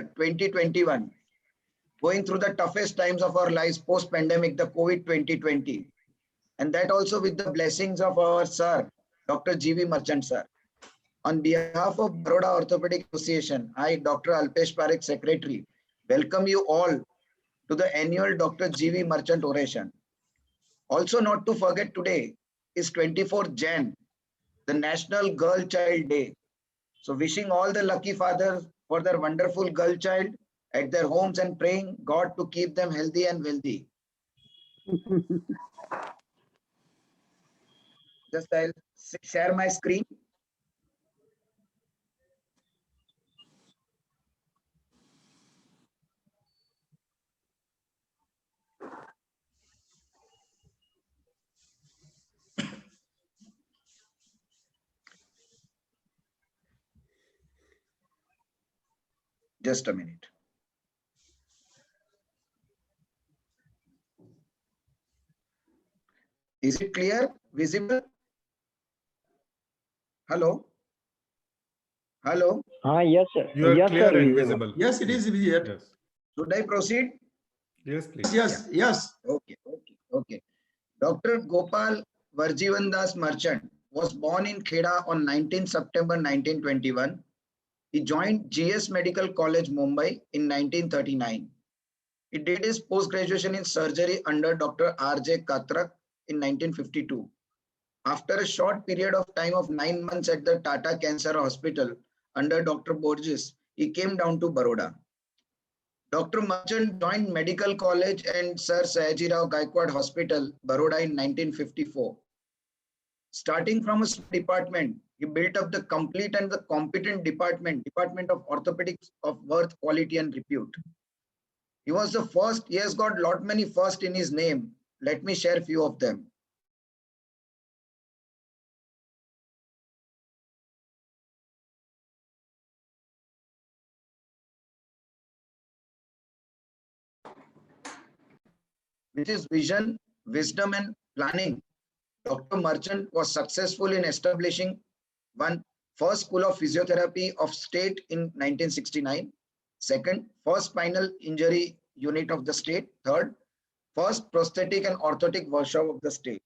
2021, going through the toughest times of our lives post-pandemic, the COVID 2020. And that also with the blessings of our sir, Dr. G.V. Merchant sir. On behalf of Baroda Orthopedic Association, I, Dr. Alpesh Parekh, Secretary, welcome you all to the annual Dr. G.V. Merchant Oration. Also not to forget, today is 24th Jan, the National Girl Child Day. So wishing all the lucky fathers for their wonderful girl child at their homes and praying God to keep them healthy and wealthy. Just I'll share my screen. Just a minute. Is it clear? Visible? Hello? Hello? Yes, sir. You are Yes, clear sir, and visible. visible. Yes, it is visible. Yes. Should I proceed? Yes, please. Yes, yes. Okay. Dr. Gopal Varjivandas Merchant was born in Kheda on 19 September 1921. He joined GS Medical College, Mumbai in 1939. He did his post-graduation in surgery under Dr. R.J. Katrak in 1952. After a short period of time of 9 months at the Tata Cancer Hospital under Dr. Borges, he came down to Baroda. Dr. Merchant joined Medical College and Sir Sayajirao Gaikwad Hospital, Baroda in 1954. Starting from a department, he built up the complete and the competent Department of Orthopedics of worth, quality and repute. He was the first. He has got lot many first in his name. Let me share few of them. With his vision, wisdom and planning, Dr. Merchant was successful in establishing first school of physiotherapy of state in 1969. Second, first spinal injury unit of the state. Third, first prosthetic and orthotic workshop of the state.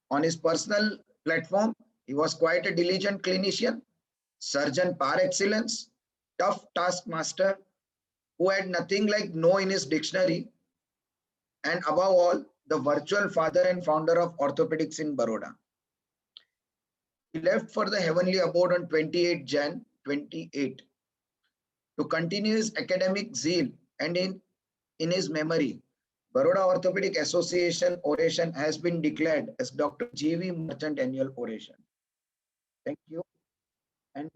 On his personal platform, he was quite a diligent clinician, surgeon par excellence, tough taskmaster, who had nothing like no in his dictionary, and above all, the virtual father and founder of orthopedics in Baroda. He left for the heavenly abode on 28 Jan 28 to continue his academic zeal, and in his memory, Baroda Orthopedic Association Oration has been declared as Dr. G.V. Merchant Annual Oration. Thank you. And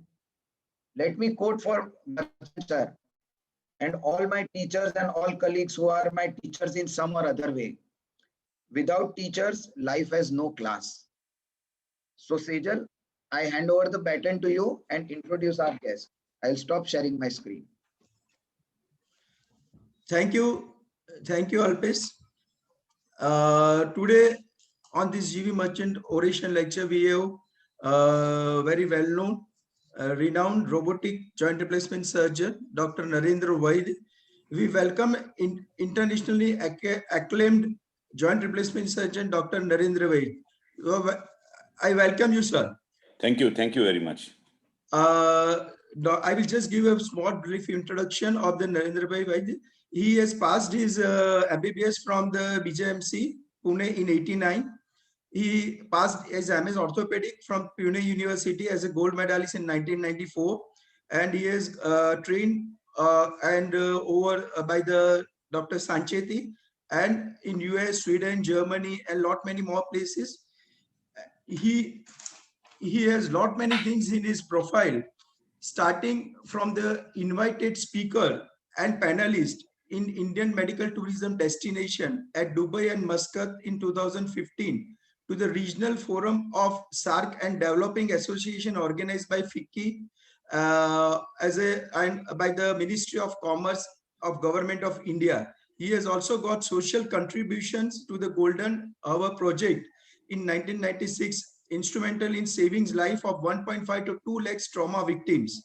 let me quote for Merchant sir and all my teachers and all colleagues who are my teachers in some or other way. Without teachers, life has no class. So Sejal, I hand over the baton to you and introduce our guest. I'll stop sharing my screen. Thank you, Alpesh. Today on this G.V. Merchant Oration lecture, we have very well-known, renowned robotic joint replacement surgeon, Dr. Narendra Vaid. We welcome internationally acclaimed joint replacement surgeon, Dr. Narendra Vaid. I welcome you, sir. Thank you very much. I will just give a small brief introduction of the Narendra Vaid. He has passed his MBBS from the BJMC, Pune in 89. He passed his MS Orthopedic from Pune University as a gold medalist in 1994. And he is trained over by the Dr. Sanchetti, and in US, Sweden, Germany, and many more places. He has many things in his profile, starting from the invited speaker and panelist in Indian medical tourism destination at Dubai and Muscat in 2015, to the regional forum of SARC and Developing Association organized by FICCI and by the Ministry of Commerce of Government of India. He has also got social contributions to the Golden Hour project in 1996, instrumental in saving life of 1.5 to 2 lakhs trauma victims.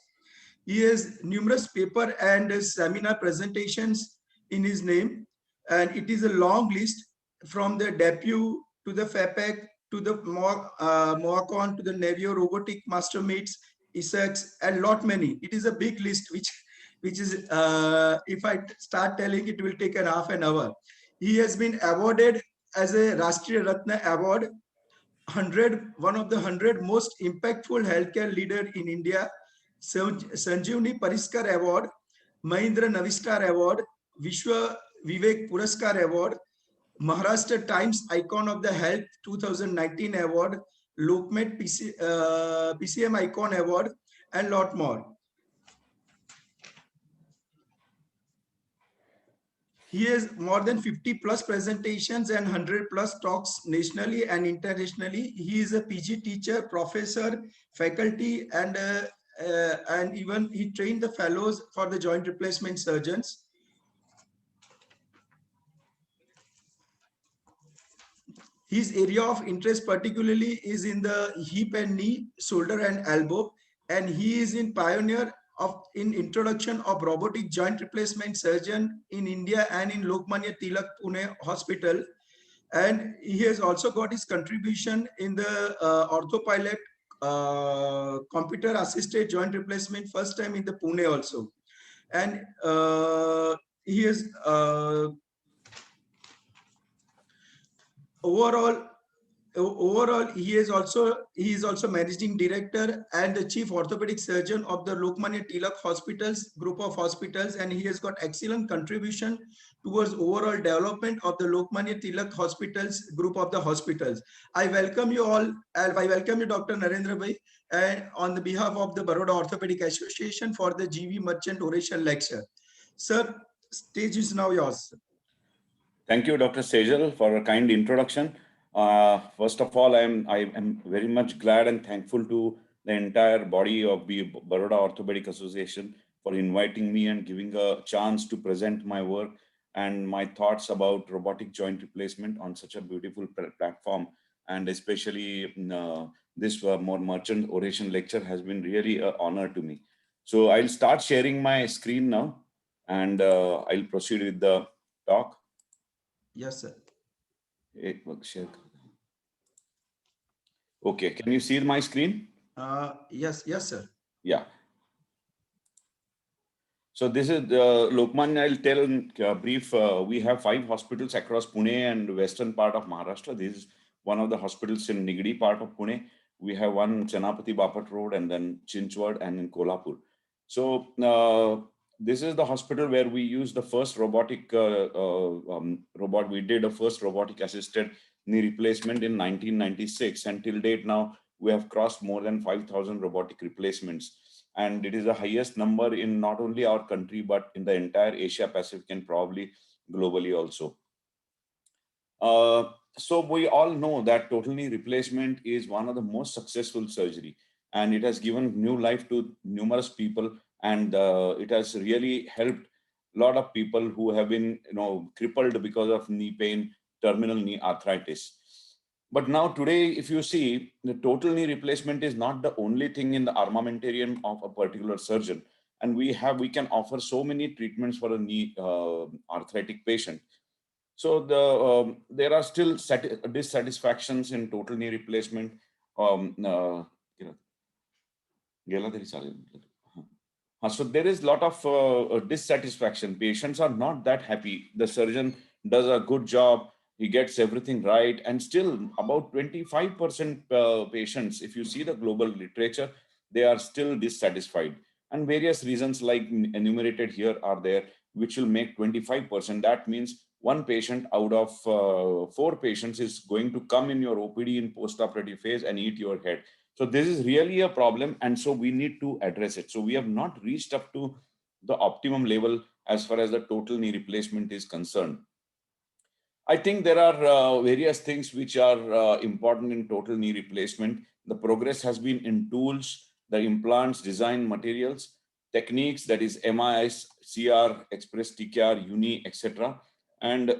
He has numerous paper and seminar presentations in his name, and it is a long list from the debut to the FAPEC to the MOACON to the Navio Robotic Master Meets, ISACs, and lot many. It is a big list which is if I start telling it will take an half an hour. He has been awarded as a Rashtriya Ratna Award, one of the 100 most impactful healthcare leader in India, Sanjeevani Pariskar Award, Mahindra Navistar Award, Vishwa Vivek Puraskar Award, Maharashtra Times Icon of the Health 2019 Award, Lokmet PCM Icon Award, and lot more. He has more than 50 plus presentations and 100 plus talks nationally and internationally. He is a PG teacher, professor, faculty, and even he trained the fellows for the joint replacement surgeons. His area of interest particularly is in the hip and knee, shoulder and elbow, and he is in pioneer in introduction of robotic joint replacement surgeon in India and in Lokmanya Tilak Pune Hospital. And he has also got his contribution in the orthopilot computer assisted joint replacement first time in the Pune also. And he is overall he is also managing director and the chief orthopedic surgeon of the Lokmanya Tilak hospitals group of hospitals, and he has got excellent contribution towards overall development of the Lokmanya Tilak hospitals group of the hospitals. I welcome you all, and I welcome you, Dr. Narendra Bhai, and on the behalf of the Baroda Orthopedic Association for the GV Merchant Oration Lecture. Sir, stage is now yours. Thank you, Dr. Sejal, for a kind introduction. First of all, I am very much glad and thankful to the entire body of the Baroda Orthopedic Association for inviting me and giving a chance to present my work and my thoughts about robotic joint replacement on such a beautiful platform. And especially this more merchant oration lecture has been really an honor to me. So I'll start sharing my screen now, and I'll proceed with the talk. Yes, sir. Okay, can you see my screen? Yes, sir. Yeah. So this is Lokmanya. I'll tell in brief. We have 5 hospitals across Pune and western part of Maharashtra. This is one of the hospitals in Nigdi part of Pune. We have one Chanapati Bapat Road, and then Chinchwad, and in Kolhapur. So this is the hospital where we used the first robotic robot. We did a first robotic assisted knee replacement in 1996, and till date now we have crossed more than 5,000 robotic replacements. And it is the highest number in not only our country, but in the entire Asia Pacific and probably globally also. So we all know that total knee replacement is one of the most successful surgery, and it has given new life to numerous people, and it has really helped a lot of people who have been crippled because of knee pain, terminal knee arthritis. But now today, if you see, the total knee replacement is not the only thing in the armamentarium of a particular surgeon. And we can offer so many treatments for a knee arthritic patient. So there are still dissatisfactions in total knee replacement. So there is a lot of dissatisfaction. Patients are not that happy. The surgeon does a good job. He gets everything right, and still about 25% patients, if you see the global literature, they are still dissatisfied. And various reasons like enumerated here are there, which will make 25%. That means one patient out of 4 patients is going to come in your OPD in post-operative phase and eat your head. So this is really a problem, and so we need to address it. So we have not reached up to the optimum level as far as the total knee replacement is concerned. I think there are various things which are important in total knee replacement. The progress has been in tools, the implants, design, materials, techniques, that is MIS, CR, Express TKR, Uni, etc. And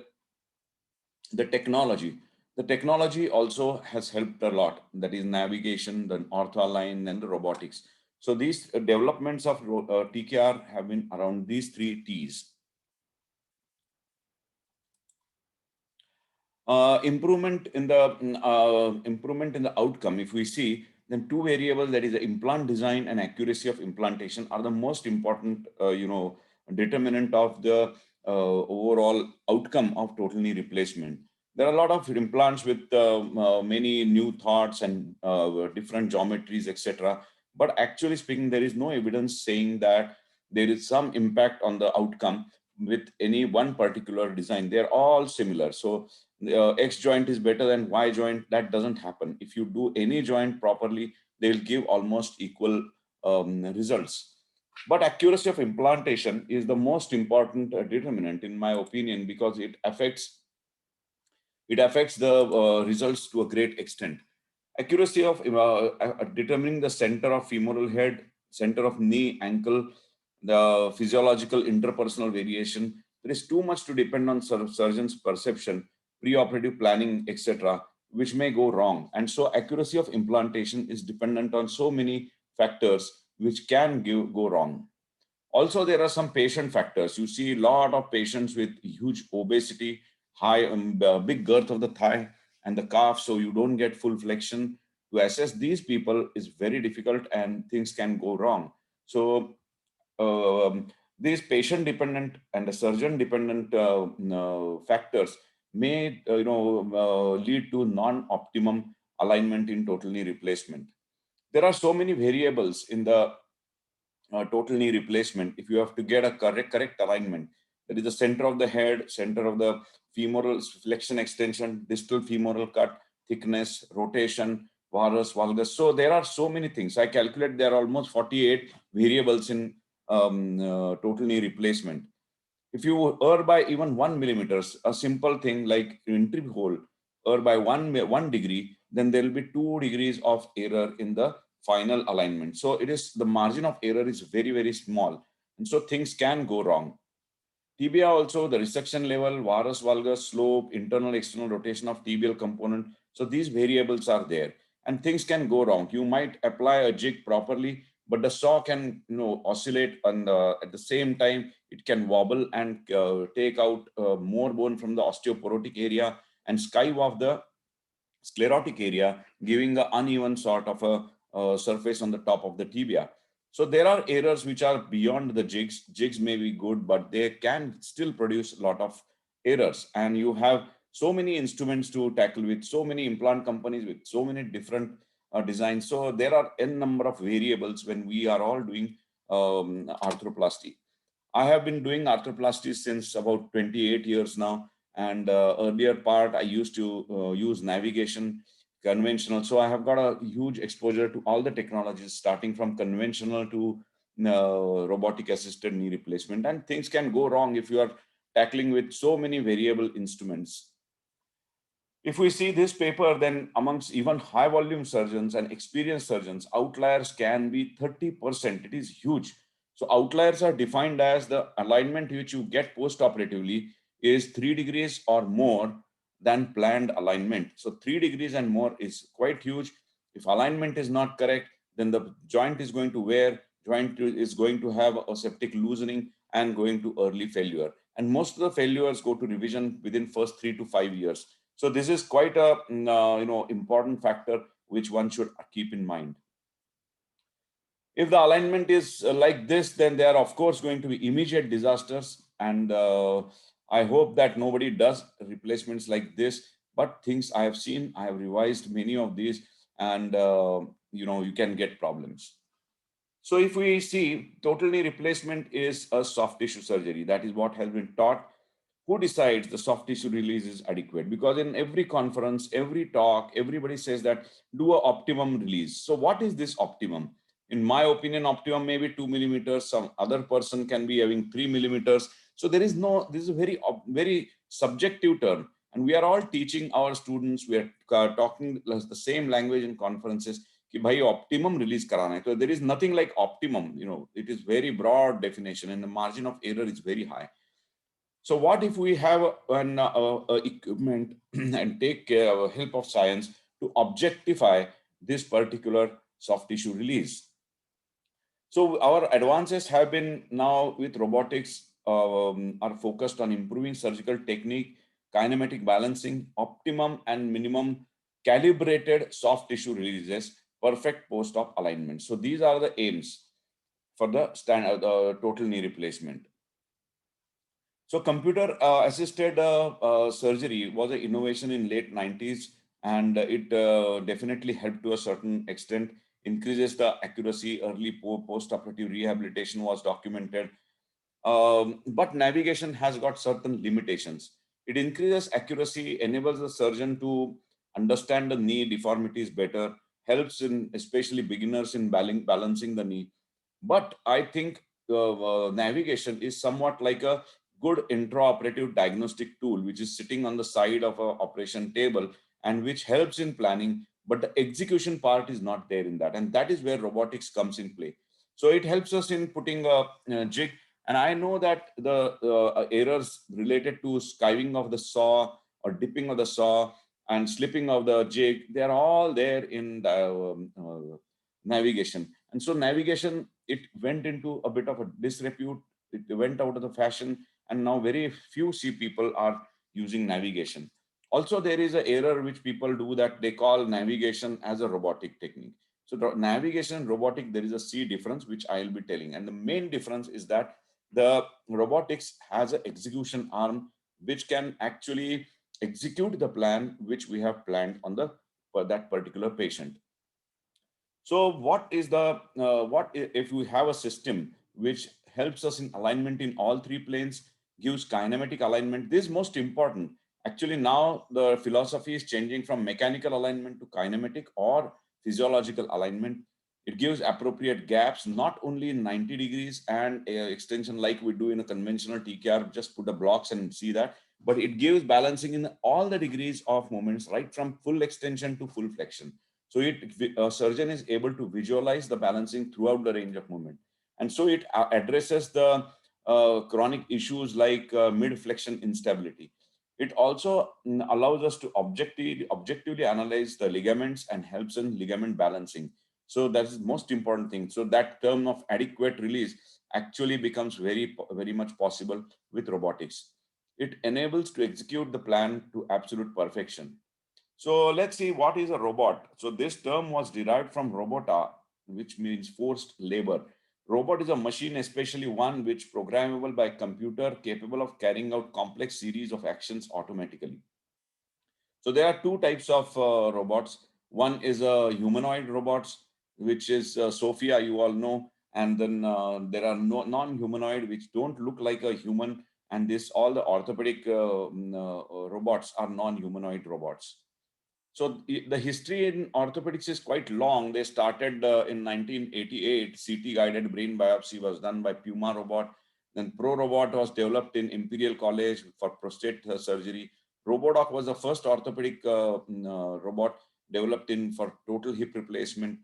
the technology. The technology also has helped a lot. That is navigation, the ortholine, and the robotics. So these developments of TKR have been around these three T's. Improvement in the outcome, if we see, then two variables, that is the implant design and accuracy of implantation, are the most important determinant of the overall outcome of total knee replacement. There are a lot of implants with many new thoughts and different geometries, etc. But actually speaking, there is no evidence saying that there is some impact on the outcome with any one particular design. They're all similar. So X joint is better than Y joint. That doesn't happen. If you do any joint properly, they'll give almost equal results. But accuracy of implantation is the most important determinant, in my opinion, because it affects the results to a great extent. Accuracy of determining the center of femoral head, center of knee, ankle, the physiological interpersonal variation. There is too much to depend on surgeon's perception, preoperative planning, etc., which may go wrong. And so accuracy of implantation is dependent on so many factors which can go wrong. Also, there are some patient factors. You see a lot of patients with huge obesity, high, big girth of the thigh and the calf, so you don't get full flexion. To assess these people is very difficult and things can go wrong. So these patient-dependent and the surgeon-dependent factors may lead to non-optimum alignment in total knee replacement. There are so many variables in the total knee replacement. If you have to get a correct alignment, that is the center of the head, center of the femoral flexion extension, distal femoral cut, thickness, rotation, varus, valgus. So there are so many things. I calculate there are almost 48 variables in total knee replacement. If you err by even 1 millimeters, a simple thing like entry hole, err by one degree, then there will be 2 degrees of error in the final alignment. So it is, the margin of error is very, very small. And so things can go wrong. Tibia also, the resection level, varus, valgus, slope, internal, external rotation of tibial component. So these variables are there and things can go wrong. You might apply a jig properly, but the saw can oscillate, and at the same time it can wobble and take out more bone from the osteoporotic area and skive off the sclerotic area, giving an uneven sort of a surface on the top of the tibia. So there are errors which are beyond the jigs. Jigs may be good, but they can still produce a lot of errors. And you have so many instruments to tackle with, so many implant companies with so many different designs. So there are n number of variables when we are all doing arthroplasty. I have been doing arthroplasty since about 28 years now. And earlier part, I used to use navigation, conventional. So I have got a huge exposure to all the technologies, starting from conventional to robotic assisted knee replacement. And things can go wrong if you are tackling with so many variable instruments. If we see this paper, then amongst even high volume surgeons and experienced surgeons, outliers can be 30%. It is huge. So outliers are defined as the alignment which you get post-operatively is 3 degrees or more than planned alignment. So 3 degrees and more is quite huge. If alignment is not correct, then the joint is going to wear, joint is going to have a septic loosening and going to early failure. And most of the failures go to revision within first 3 to 5 years. So this is quite a important factor which one should keep in mind. If the alignment is like this, then there are of course going to be immediate disasters, and I hope that nobody does replacements like this. But things I have seen, I have revised many of these, and you can get problems. So if we see, total knee replacement is a soft tissue surgery. That is what has been taught. Who decides the soft tissue release is adequate? Because in every conference, every talk, everybody says that do a optimum release. So what is this optimum? In my opinion, optimum may be 2 millimeters. Some other person can be having 3 millimeters. So there is no, this is a very subjective term. And we are all teaching our students, we are talking the same language in conferences, कि भाई optimum release कराना है. So there is nothing like optimum, it is very broad definition and the margin of error is very high. So what if we have an equipment and take help of science to objectify this particular soft tissue release? So our advances have been now with robotics are focused on improving surgical technique, kinematic balancing, optimum and minimum calibrated soft tissue releases, perfect post-op alignment. So these are the aims for the total knee replacement. So computer assisted surgery was an innovation in late 90s, and it definitely helped to a certain extent, increases the accuracy. Early post-operative rehabilitation was documented. But navigation has got certain limitations. It increases accuracy, enables the surgeon to understand the knee deformities better, helps in especially beginners in balancing the knee. But I think navigation is somewhat like a good intraoperative diagnostic tool, which is sitting on the side of a operation table and which helps in planning, but the execution part is not there in that. And that is where robotics comes in play. So it helps us in putting a jig. And I know that the errors related to skiving of the saw or dipping of the saw and slipping of the jig, they're all there in the navigation. And so navigation, it went into a bit of a disrepute. It went out of the fashion, and now very few people are using navigation. Also, there is an error which people do, that they call navigation as a robotic technique. So navigation and robotic, there is a C difference, which I'll be telling. And the main difference is that the robotics has an execution arm which can actually execute the plan which we have planned on the for that particular patient. So what is the if we have a system which helps us in alignment in all three planes, gives kinematic alignment? This is most important. Actually, now the philosophy is changing from mechanical alignment to kinematic or physiological alignment. It gives appropriate gaps, not only in 90 degrees and extension like we do in a conventional TKR, just put the blocks and see that, but it gives balancing in all the degrees of movements, right from full extension to full flexion. So a surgeon is able to visualize the balancing throughout the range of movement. And so it addresses the chronic issues like mid-flexion instability. It also allows us to objectively analyze the ligaments and helps in ligament balancing. So that's the most important thing. So that term of adequate release actually becomes very much possible with robotics. It enables to execute the plan to absolute perfection. So let's see, what is a robot. So this term was derived from robota, which means forced labor. Robot is a machine, especially one which programmable by computer, capable of carrying out complex series of actions automatically. So there are two types of robots. One is humanoid robots, which is Sophia, you all know. And then there are non-humanoid, which don't look like a human. And this all the orthopedic robots are non-humanoid robots. So the history in orthopedics is quite long. They started in 1988. CT guided brain biopsy was done by Puma robot. Then Pro Robot was developed in Imperial College for prostate surgery. Robodoc was the first orthopedic robot developed in for total hip replacement.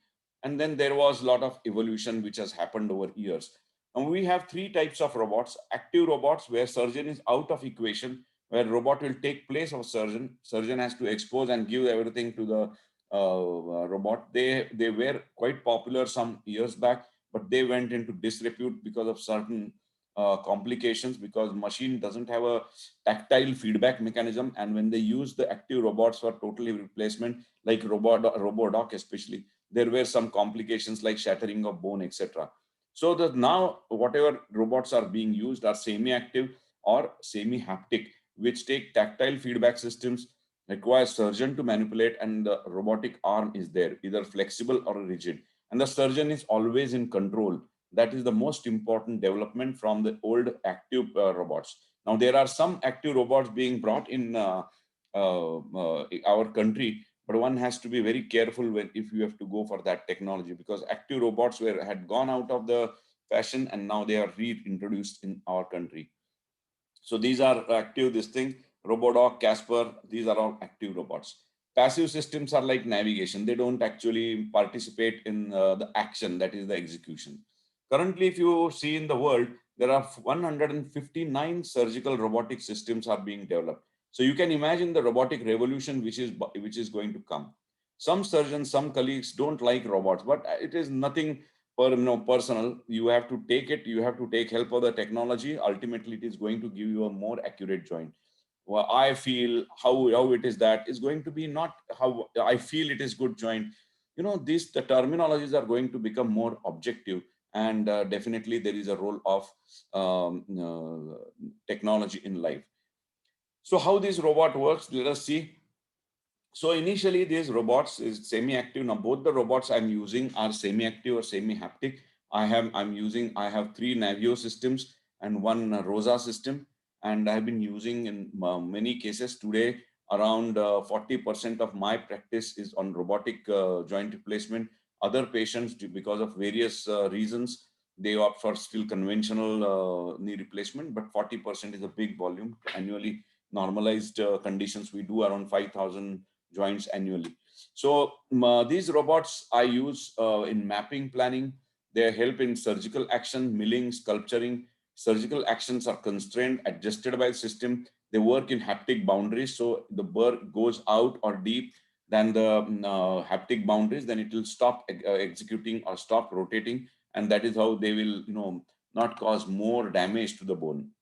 And then there was a lot of evolution which has happened over years. And we have three types of robots: active robots, where surgeon is out of equation, where robot will take place of surgeon. Surgeon has to expose and give everything to the robot. They were quite popular some years back, but they went into disrepute because of certain complications, because machine doesn't have a tactile feedback mechanism. And when they use the active robots for totally replacement, like Robodoc especially, there were some complications like shattering of bone, etc. So that now whatever robots are being used are semi-active or semi-haptic, which take tactile feedback systems, require surgeon to manipulate, and the robotic arm is there, either flexible or rigid. And the surgeon is always in control. That is the most important development from the old active robots. Now, there are some active robots being brought in our country, but one has to be very careful if you have to go for that technology, because active robots had gone out of the fashion and now they are reintroduced in our country. So these are active, this thing, Robodoc, Casper, these are all active robots. Passive systems are like navigation. They don't actually participate in the action, that is the execution. Currently, if you see in the world, there are 159 surgical robotic systems are being developed. So you can imagine the robotic revolution which is going to come. Some surgeons, some colleagues don't like robots, but it is nothing personal. You have to take it. You have to take help of the technology. Ultimately, it is going to give you a more accurate joint. Well, I feel how it is that is going to be not how I feel it is good joint. The terminologies are going to become more objective, and definitely there is a role of technology in life. So how this robot works, let us see. So initially these robots is semi-active. Now both the robots I'm using are semi-active or semi-haptic. I have three Navio systems and one ROSA system, and I've been using in many cases today. Around 40% of my practice is on robotic joint replacement. Other patients, because of various reasons, they opt for still conventional knee replacement, but 40% is a big volume. Annually normalized conditions, we do around 5,000 joints annually. So these robots I use in mapping planning. They help in surgical action, milling, sculpturing. Surgical actions are constrained, adjusted by the system. They work in haptic boundaries. So the burr goes out or deep than the haptic boundaries, then it will stop executing or stop rotating. And that is how they will, not cause more damage to the bone.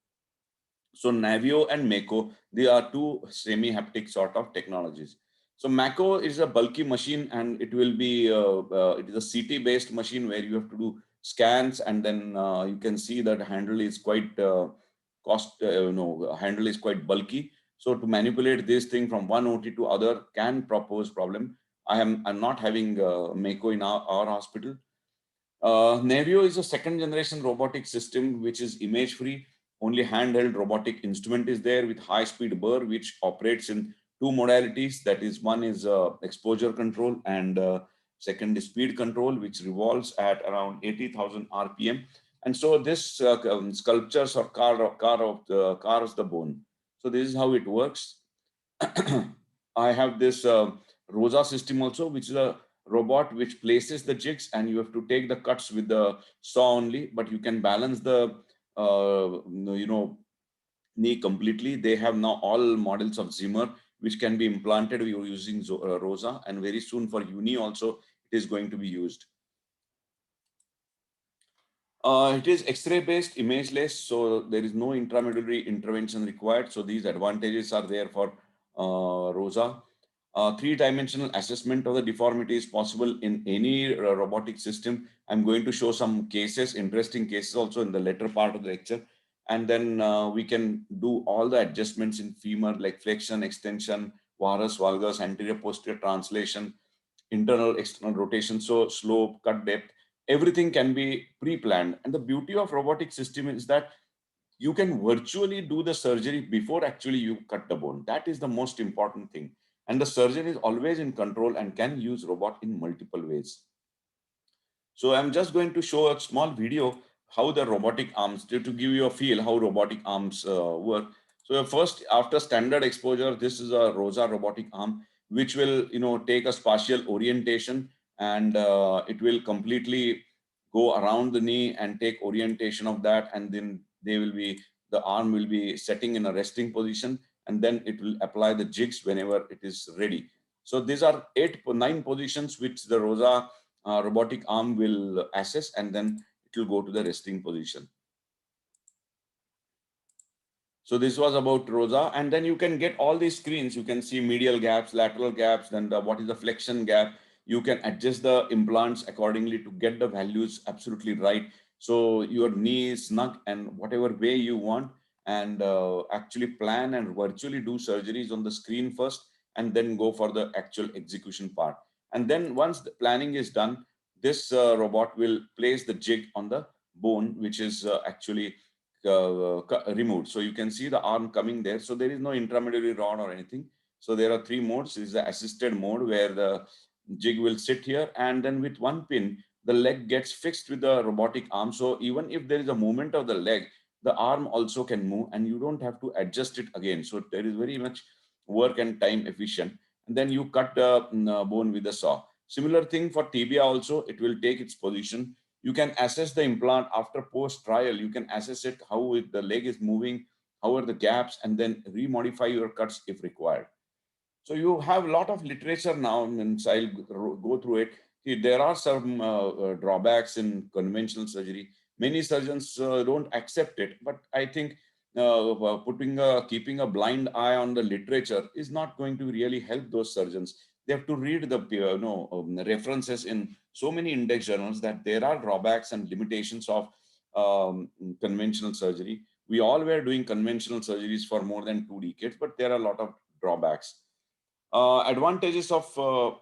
So Navio and Mako, they are two semi-haptic sort of technologies. So Mako is a bulky machine, and it will be it is a CT based machine where you have to do scans, and then you can see that handle is quite handle is quite bulky. So to manipulate this thing from one OT to other can propose problem. I'm not having Mako in our hospital. Navio is a second generation robotic system which is image free. Only handheld robotic instrument is there with high speed burr, which operates in two modalities. That is, one is exposure control, and second is speed control, which revolves at around 80,000 RPM. And so this sculptures or cars the bone. So this is how it works. I have this ROSA system also, which is a robot which places the jigs, and you have to take the cuts with the saw only, but you can balance the knee completely. They have now all models of Zimmer which can be implanted using ROSA, and very soon for uni also it is going to be used. It is X-ray based, imageless, so there is no intramedullary intervention required. So these advantages are there for ROSA. Three-dimensional assessment of the deformity is possible in any robotic system. I'm going to show some cases, interesting cases also in the later part of the lecture. And then we can do all the adjustments in femur, like flexion, extension, varus, valgus, anterior, posterior translation, internal, external rotation, so slope, cut depth, everything can be pre-planned. And the beauty of robotic system is that you can virtually do the surgery before actually you cut the bone. That is the most important thing. And the surgeon is always in control and can use robot in multiple ways. So I'm just going to show a small video how the robotic arms, to give you a feel how robotic arms work. So first, after standard exposure, this is a ROSA robotic arm, which will take a spatial orientation, and it will completely go around the knee and take orientation of that, and then the arm will be setting in a resting position, and then it will apply the jigs whenever it is ready. So these are 9 positions which the ROSA robotic arm will assess, and then it will go to the resting position. So this was about ROSA, and then you can get all these screens. You can see medial gaps, lateral gaps, then what is the flexion gap. You can adjust the implants accordingly to get the values absolutely right. So your knee is snug and whatever way you want, and actually plan and virtually do surgeries on the screen first, and then go for the actual execution part. And then once the planning is done, this robot will place the jig on the bone, which is actually removed. So you can see the arm coming there. So there is no intramedullary rod or anything. So there are 3 modes. This is the assisted mode where the jig will sit here, and then with one pin, the leg gets fixed with the robotic arm. So even if there is a movement of the leg, the arm also can move, and you don't have to adjust it again. So there is very much work and time efficient. And then you cut the bone with the saw. Similar thing for tibia also, it will take its position. You can assess the implant after post trial. You can assess it, how the leg is moving, how are the gaps, and then remodify your cuts if required. So you have a lot of literature now, and I'll go through it. there are some drawbacks in conventional surgery. Many surgeons don't accept it, but I think keeping a blind eye on the literature is not going to really help those surgeons. They have to read the references in so many index journals that there are drawbacks and limitations of conventional surgery. We all were doing conventional surgeries for more than 2 decades, but there are a lot of drawbacks. Advantages of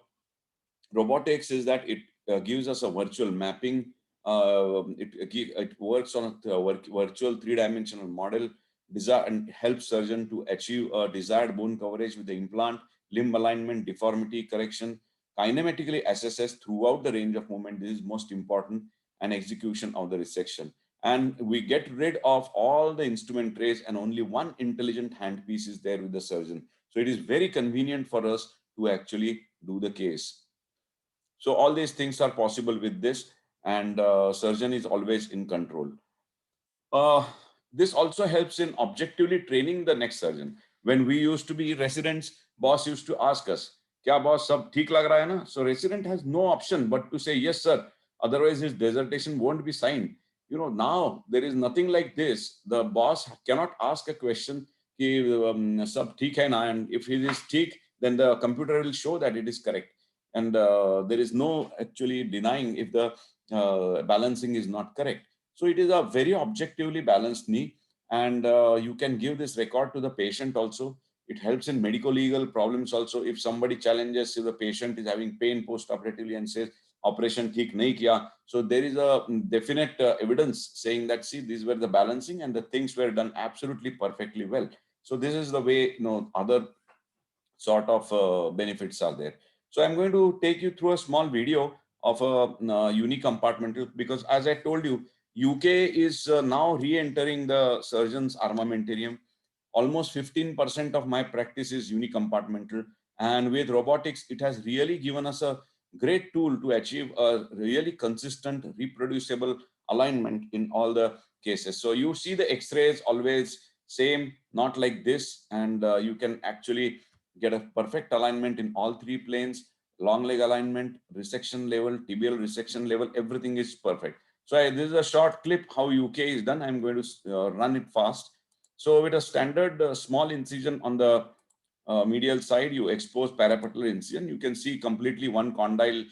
robotics is that it gives us a virtual mapping. It works on a virtual three-dimensional model and helps surgeon to achieve a desired bone coverage with the implant, limb alignment, deformity correction, kinematically assesses throughout the range of movement. This is most important, and execution of the resection. And we get rid of all the instrument trays, and only one intelligent handpiece is there with the surgeon. So it is very convenient for us to actually do the case. So all these things are possible with this, and surgeon is always in control. This also helps in objectively training the next surgeon. When we used to be residents, boss used to ask us, "Kya boss, sab theek lag raha hai na?" So resident has no option but to say, "Yes, sir." Otherwise, his dissertation won't be signed. You know, now there is nothing like this. The boss cannot ask a question, "Ki sab theek hai na?" And if it is theek, then the computer will show that it is correct. And there is no actually denying if the balancing is not correct. So it is a very objectively balanced knee, and you can give this record to the patient also. It helps in medical legal problems also. If somebody challenges, if the patient is having pain post-operatively and says, "Operation theek nahi kiya," so there is a definite evidence saying that, see, these were the balancing and the things were done absolutely perfectly well. So this is the way, other sort of benefits are there. So I'm going to take you through a small video of a unicompartmental, because as I told you, UK is now re-entering the surgeon's armamentarium. Almost 15% of my practice is unicompartmental. And with robotics, it has really given us a great tool to achieve a really consistent, reproducible alignment in all the cases. So you see the x-rays always same, not like this. And you can actually get a perfect alignment in all three planes, long leg alignment, resection level, tibial resection level, everything is perfect. So this is a short clip how UK is done. I'm going to run it fast. So with a standard small incision on the medial side, you expose parapatellar incision. You can see completely one condyle,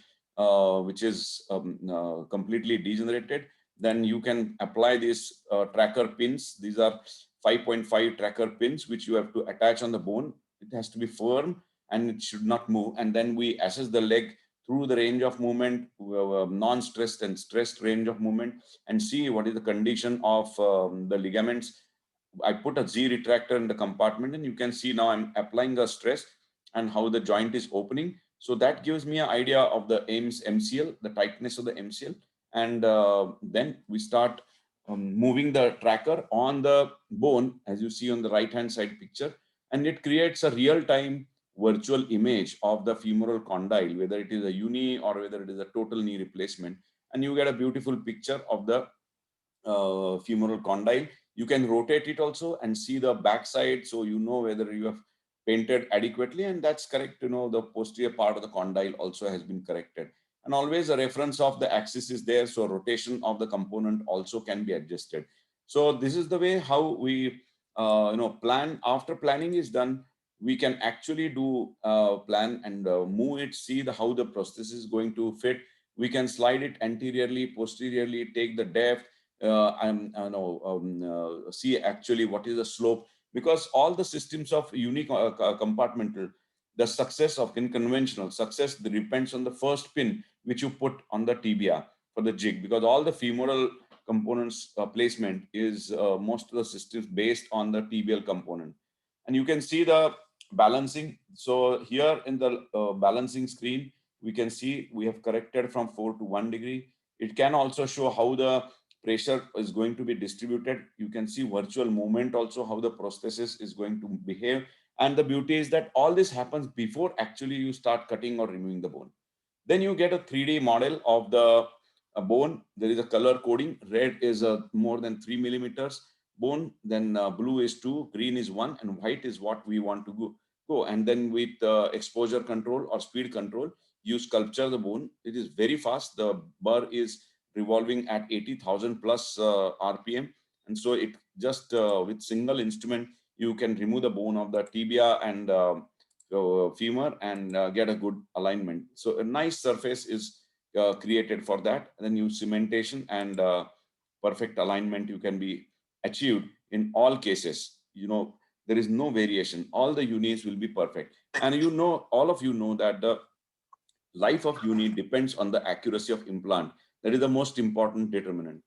which is completely degenerated. Then you can apply these tracker pins. These are 5.5 tracker pins, which you have to attach on the bone. It has to be firm and it should not move. And then we assess the leg through the range of movement, non-stressed and stressed range of movement, and see what is the condition of the ligaments. I put a Z retractor in the compartment, and you can see now I'm applying a stress and how the joint is opening. So that gives me an idea of the MCL, the tightness of the MCL. And then we start moving the tracker on the bone, as you see on the right-hand side picture, and it creates a real-time virtual image of the femoral condyle, whether it is a uni or whether it is a total knee replacement. And you get a beautiful picture of the femoral condyle. You can rotate it also and see the backside, so you know whether you have painted adequately, and that's correct. The posterior part of the condyle also has been corrected. And always a reference of the axis is there, so rotation of the component also can be adjusted. So this is the way how we plan. After planning is done, we can actually do plan and move it, see how the prosthesis is going to fit. We can slide it anteriorly, posteriorly, take the depth, see actually what is the slope, because all the systems of unique compartmental, the success of conventional success depends on the first pin which you put on the tibia for the jig, because all the femoral components placement is most of the systems based on the tibial component. And you can see the balancing. So here in the balancing screen, we can see we have corrected from 4 to 1 degree. It can also show how the pressure is going to be distributed. You can see virtual movement also, how the prosthesis is going to behave. And the beauty is that all this happens before actually you start cutting or removing the bone. Then you get a 3D model of the bone. There is a color coding. Red is more than 3 millimeters bone. Then blue is 2, green is 1, and white is what we want to go. And then with exposure control or speed control, you sculpture the bone. It is very fast. The burr is revolving at 80,000 plus RPM. And so it just with single instrument, you can remove the bone of the tibia and femur and get a good alignment. So a nice surface is created for that. And then use cementation and perfect alignment you can be achieved in all cases. There is no variation. All the unis will be perfect. And all of you know that the life of uni depends on the accuracy of implant. That is the most important determinant.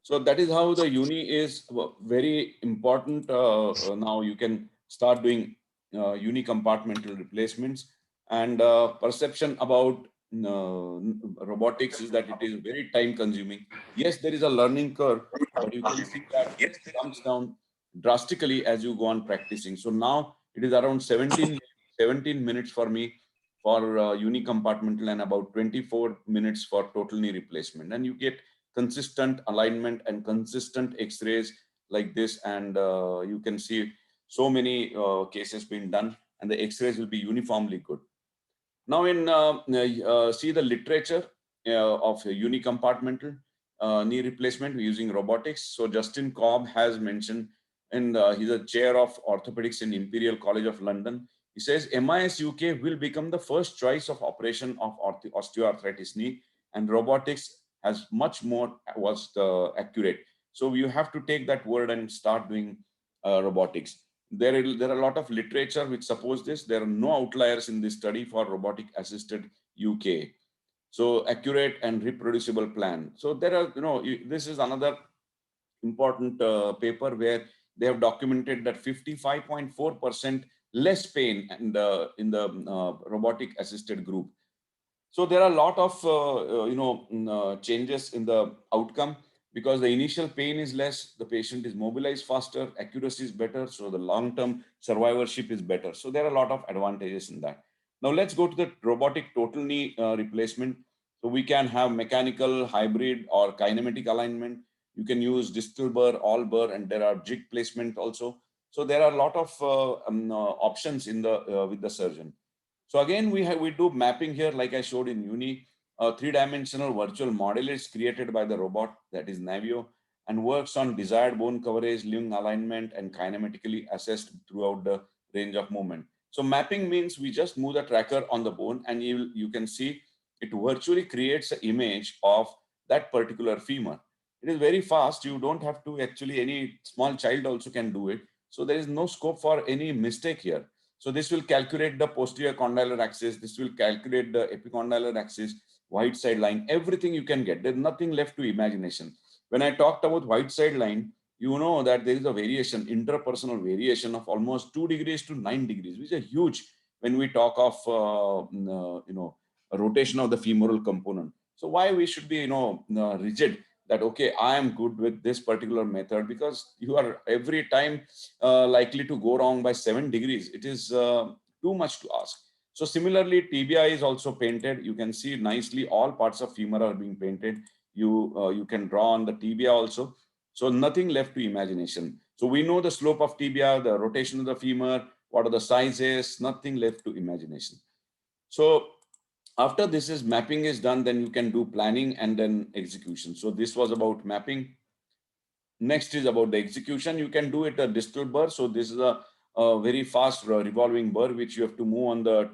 So that is how the uni is very important. Now you can start doing uni compartmental replacements, and perception about robotics is that it is very time consuming. Yes, there is a learning curve, but you can see that it comes down drastically as you go on practicing. So now it is around 17 minutes for me for uni compartmental and about 24 minutes for total knee replacement. And you get consistent alignment and consistent x-rays like this, and you can see so many cases being done, and the x-rays will be uniformly good. Now see the literature of unicompartmental knee replacement using robotics. So Justin Cobb has mentioned, and he's a chair of orthopedics in Imperial College of London. He says MIS UK will become the first choice of operation of osteoarthritis knee, and robotics has much more was accurate. So you have to take that word and start doing robotics. There are a lot of literature which suppose this. There are no outliers in this study for robotic assisted UK. So accurate and reproducible plan. So there are, this is another important paper where they have documented that 55.4% less pain in the robotic assisted group. So there are a lot of changes in the outcome, because the initial pain is less, the patient is mobilized faster, accuracy is better, so the long-term survivorship is better. So there are a lot of advantages in that. Now let's go to the robotic total knee replacement. So we can have mechanical, hybrid, or kinematic alignment. You can use distal burr, all burr, and there are jig placement also. So there are a lot of options in the with the surgeon. So again, we do mapping here, like I showed in uni. A three-dimensional virtual model is created by the robot, that is Navio, and works on desired bone coverage, limb alignment, and kinematically assessed throughout the range of movement. So mapping means we just move the tracker on the bone, and you can see it virtually creates an image of that particular femur. It is very fast. You don't have to actually, any small child also can do it. So there is no scope for any mistake here. So this will calculate the posterior condylar axis. This will calculate the epicondylar axis, white side line, everything you can get. There's nothing left to imagination. When I talked about white side line, you know that there is a variation, interpersonal variation of almost 2 degrees to 9 degrees, which is huge when we talk of, a rotation of the femoral component. So why we should be, rigid that, okay, I am good with this particular method, because you are every time likely to go wrong by 7 degrees. It is too much to ask. So similarly, tibia is also painted. You can see nicely all parts of femur are being painted. You can draw on the tibia also. So nothing left to imagination. So we know the slope of tibia, the rotation of the femur, what are the sizes, nothing left to imagination. So after this is mapping is done, then you can do planning and then execution. So this was about mapping. Next is about the execution. You can do it a distal burr. So this is a very fast revolving burr which you have to move on the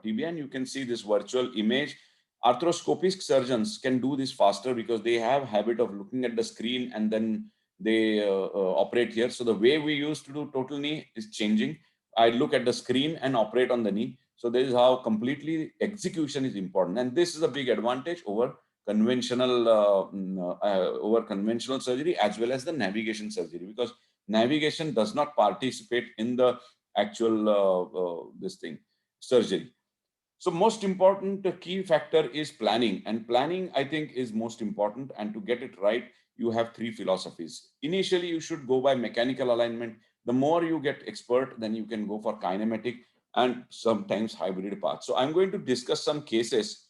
tibia, and you can see this virtual image. Arthroscopic surgeons can do this faster because they have habit of looking at the screen and then they operate here. So the way we used to do total knee is changing. I look at the screen and operate on the knee. So this is how completely execution is important, and this is a big advantage over conventional surgery as well as the navigation surgery, because navigation does not participate in the actual surgery. So most important key factor is planning, and planning I think is most important. And to get it right, you have three philosophies. Initially, you should go by mechanical alignment. The more you get expert, then you can go for kinematic and sometimes hybrid path. So I'm going to discuss some cases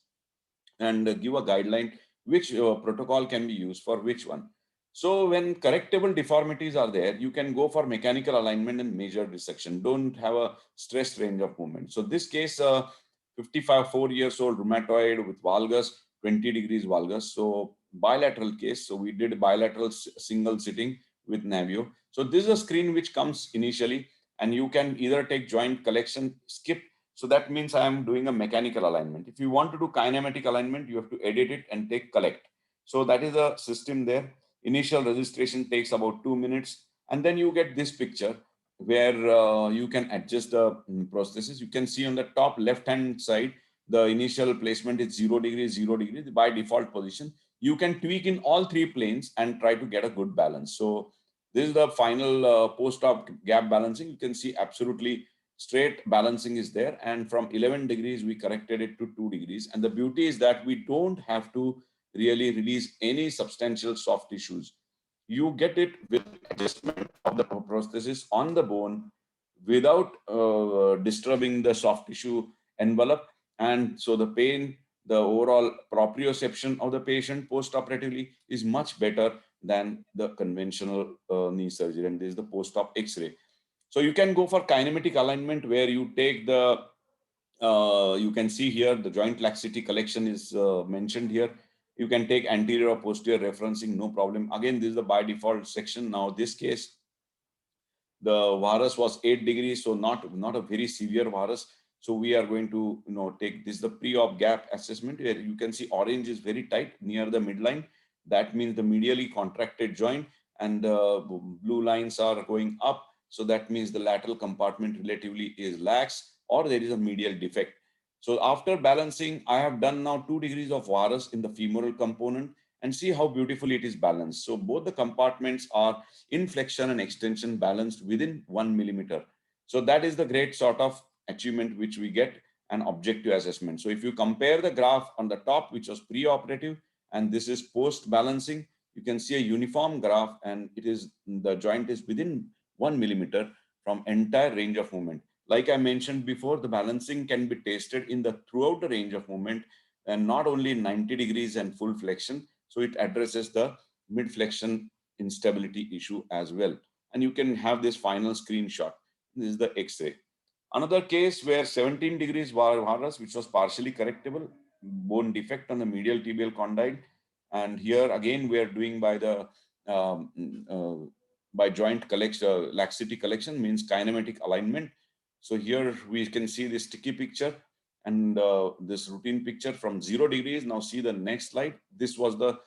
and give a guideline which protocol can be used for which one. So when correctable deformities are there, you can go for mechanical alignment and major dissection. Don't have a stressed range of movement. So this case, 55, 4 years old rheumatoid with valgus, 20 degrees valgus. So bilateral case. So we did bilateral single sitting with Navio. So this is a screen which comes initially, and you can either take joint collection, skip. So that means I am doing a mechanical alignment. If you want to do kinematic alignment, you have to edit it and take collect. So that is a system there. Initial registration takes about 2 minutes. And then you get this picture where you can adjust the prosthesis. You can see on the top left-hand side, the initial placement is 0 degrees, 0 degrees by default position. You can tweak in all three planes and try to get a good balance. So this is the final post-op gap balancing. You can see absolutely straight balancing is there. And from 11 degrees, we corrected it to 2 degrees. And the beauty is that we don't have to really release any substantial soft tissues. You get it with adjustment of the prosthesis on the bone without disturbing the soft tissue envelope. And so the pain, the overall proprioception of the patient post-operatively is much better than the conventional knee surgery. And this is the post-op X-ray. So you can go for kinematic alignment where you take the, you can see here the joint laxity collection is mentioned here. You can take anterior or posterior referencing, no problem. Again, this is the by default section. Now, this case, the varus was 8 degrees, so not a very severe varus. So we are going to take this the pre-op gap assessment where you can see orange is very tight near the midline. That means the medially contracted joint, and blue lines are going up. So that means the lateral compartment relatively is lax, or there is a medial defect. So after balancing, I have done now 2 degrees of varus in the femoral component, and see how beautifully it is balanced. So both the compartments are in flexion and extension balanced within 1 millimeter. So that is the great sort of achievement which we get an objective assessment. So if you compare the graph on the top, which was pre-operative, and this is post balancing, you can see a uniform graph, and it is the joint is within 1 millimeter from entire range of movement. Like I mentioned before, the balancing can be tested in the throughout the range of movement, and not only 90 degrees and full flexion. So it addresses the mid flexion instability issue as well. And you can have this final screenshot. This is the X-ray. Another case where 17 degrees varus, which was partially correctable, bone defect on the medial tibial condyle. And here again, we are doing by the by joint collection, laxity collection, means kinematic alignment. So here we can see this sticky picture and this routine picture from 0 degrees. Now see the next slide. This was the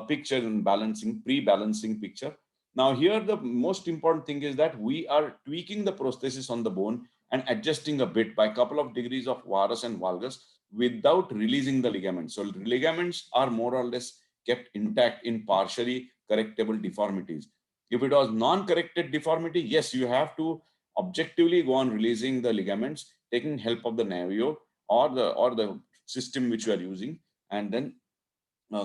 picture in balancing, pre-balancing picture. Now here the most important thing is that we are tweaking the prosthesis on the bone and adjusting a bit by a couple of degrees of varus and valgus without releasing the ligaments. So ligaments are more or less kept intact in partially correctable deformities. If it was non-corrected deformity, yes, you have to objectively go on releasing the ligaments, taking help of the Navio or the system which you are using, and then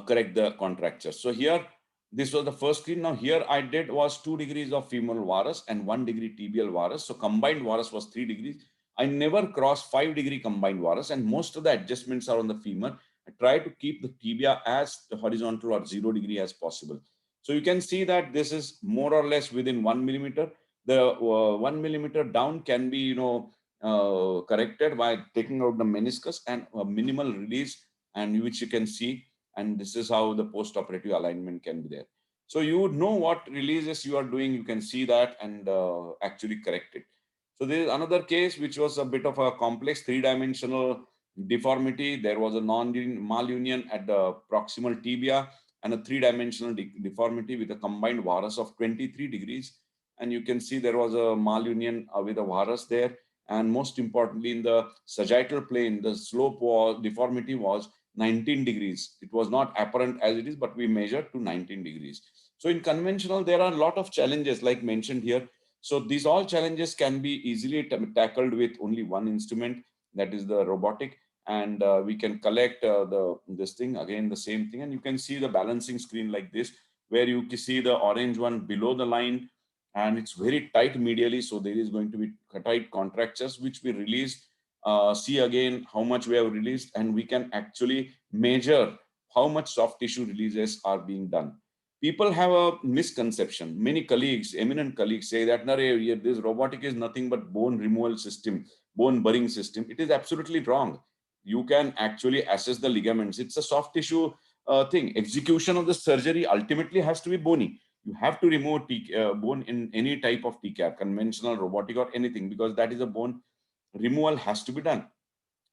correct the contracture. So here, this was the first screen. Now here I did was 2 degrees of femoral varus and 1 degree tibial varus. So combined varus was 3 degrees. I never crossed 5 degree combined varus, and most of the adjustments are on the femur. I try to keep the tibia as horizontal or 0 degree as possible. So you can see that this is more or less within 1 millimeter. The 1 millimeter down can be, corrected by taking out the meniscus and a minimal release, and which you can see. And this is how the post-operative alignment can be there. So you would know what releases you are doing. You can see that and actually correct it. So there is another case which was a bit of a complex three-dimensional deformity. There was a malunion at the proximal tibia and a three-dimensional deformity with a combined varus of 23 degrees. And you can see there was a malunion with a varus there. And most importantly, in the sagittal plane, the slope was, deformity was 19 degrees. It was not apparent as it is, but we measured to 19 degrees. So in conventional, there are a lot of challenges like mentioned here. So these all challenges can be easily tackled with only one instrument, that is the robotic. And we can collect this thing, again, the same thing. And you can see the balancing screen like this, where you can see the orange one below the line, and it's very tight medially. So there is going to be tight contractures, which we release. See again how much we have released, and we can actually measure how much soft tissue releases are being done. People have a misconception. Many colleagues, eminent colleagues, say that this robotic is nothing but bone removal system, bone burying system. It is absolutely wrong. you can actually assess the ligaments. It's a soft tissue thing. Execution of the surgery ultimately has to be bony. You have to remove bone in any type of TCAR, conventional, robotic, or anything, because that is a bone removal has to be done.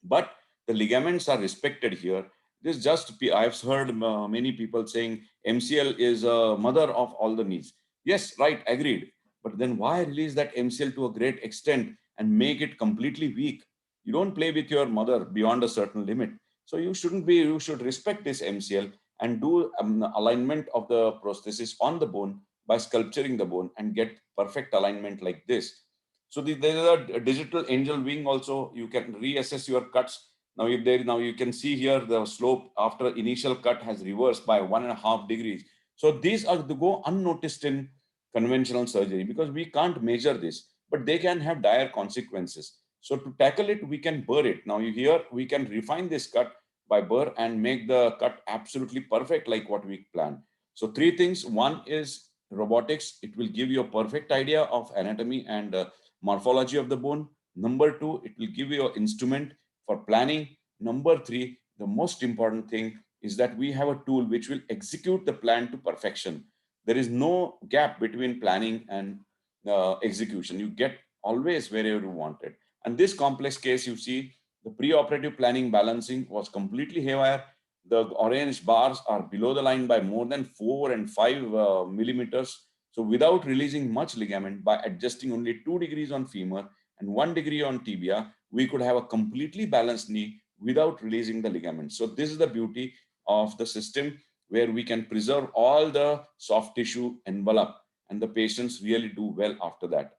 But the ligaments are respected here. This just, I've heard many people saying MCL is a mother of all the knees. Yes, right, agreed. But then why release that MCL to a great extent and make it completely weak? You don't play with your mother beyond a certain limit. So you shouldn't be, you should respect this MCL and do alignment of the prosthesis on the bone by sculpturing the bone and get perfect alignment like this. So there is a digital angel wing also. You can reassess your cuts. Now, if there, now you can see here the slope after initial cut has reversed by 1.5 degrees. So these are to go unnoticed in conventional surgery because we can't measure this, but they can have dire consequences. So to tackle it, we can burr it. Now here we can refine this cut by burr and make the cut absolutely perfect like what we planned. So three things. One is robotics. It will give you a perfect idea of anatomy and morphology of the bone. Number two, it will give you an instrument for planning. Number three, the most important thing is that we have a tool which will execute the plan to perfection. There is no gap between planning and execution. You get always wherever you want it. And this complex case, you see, the preoperative planning balancing was completely haywire. The orange bars are below the line by more than 4 and 5 millimeters. So without releasing much ligament, by adjusting only 2 degrees on femur and 1 degree on tibia, we could have a completely balanced knee without releasing the ligament. So this is the beauty of the system where we can preserve all the soft tissue envelope and the patients really do well after that.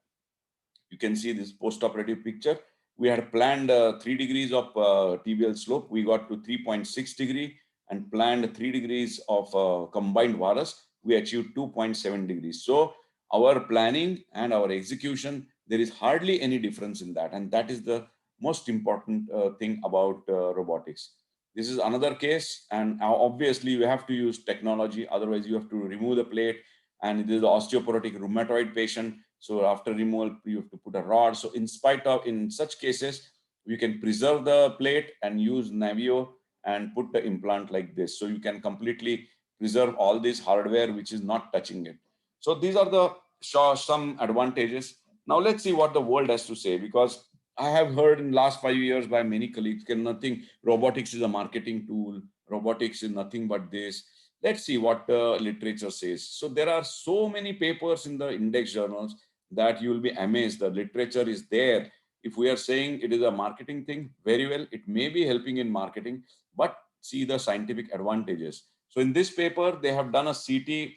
You can see this post-operative picture. We had planned 3 degrees of tibial slope. We got to 3.6 degree and planned 3 degrees of combined varus. We achieved 2.7 degrees. So our planning and our execution, there is hardly any difference in that. And that is the most important thing about robotics. This is another case. And obviously we have to use technology. Otherwise you have to remove the plate. And it is an osteoporotic rheumatoid patient. So after removal, you have to put a rod. So in spite of, in such cases, you can preserve the plate and use Navio and put the implant like this. So you can completely preserve all this hardware, which is not touching it. So these are the some advantages. Now let's see what the world has to say, because I have heard in the last 5 years by many colleagues, nothing, robotics is a marketing tool. Robotics is nothing but this. Let's see what the literature says. So there are so many papers in the index journals that you will be amazed. The literature is there. If we are saying it is a marketing thing, very well, it may be helping in marketing, but see the scientific advantages. So in this paper, they have done a CT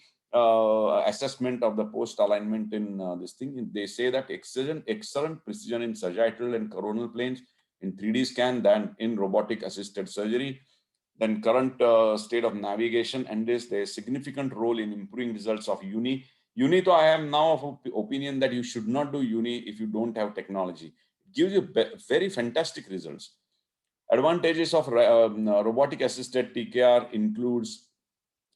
assessment of the post alignment in this thing. They say that excellent precision in sagittal and coronal planes in 3D scan than in robotic assisted surgery. Then current state of navigation and this, there's significant role in improving results of uni. Uni, though I am now of opinion that you should not do uni if you don't have technology. It gives you very fantastic results. Advantages of robotic assisted TKR includes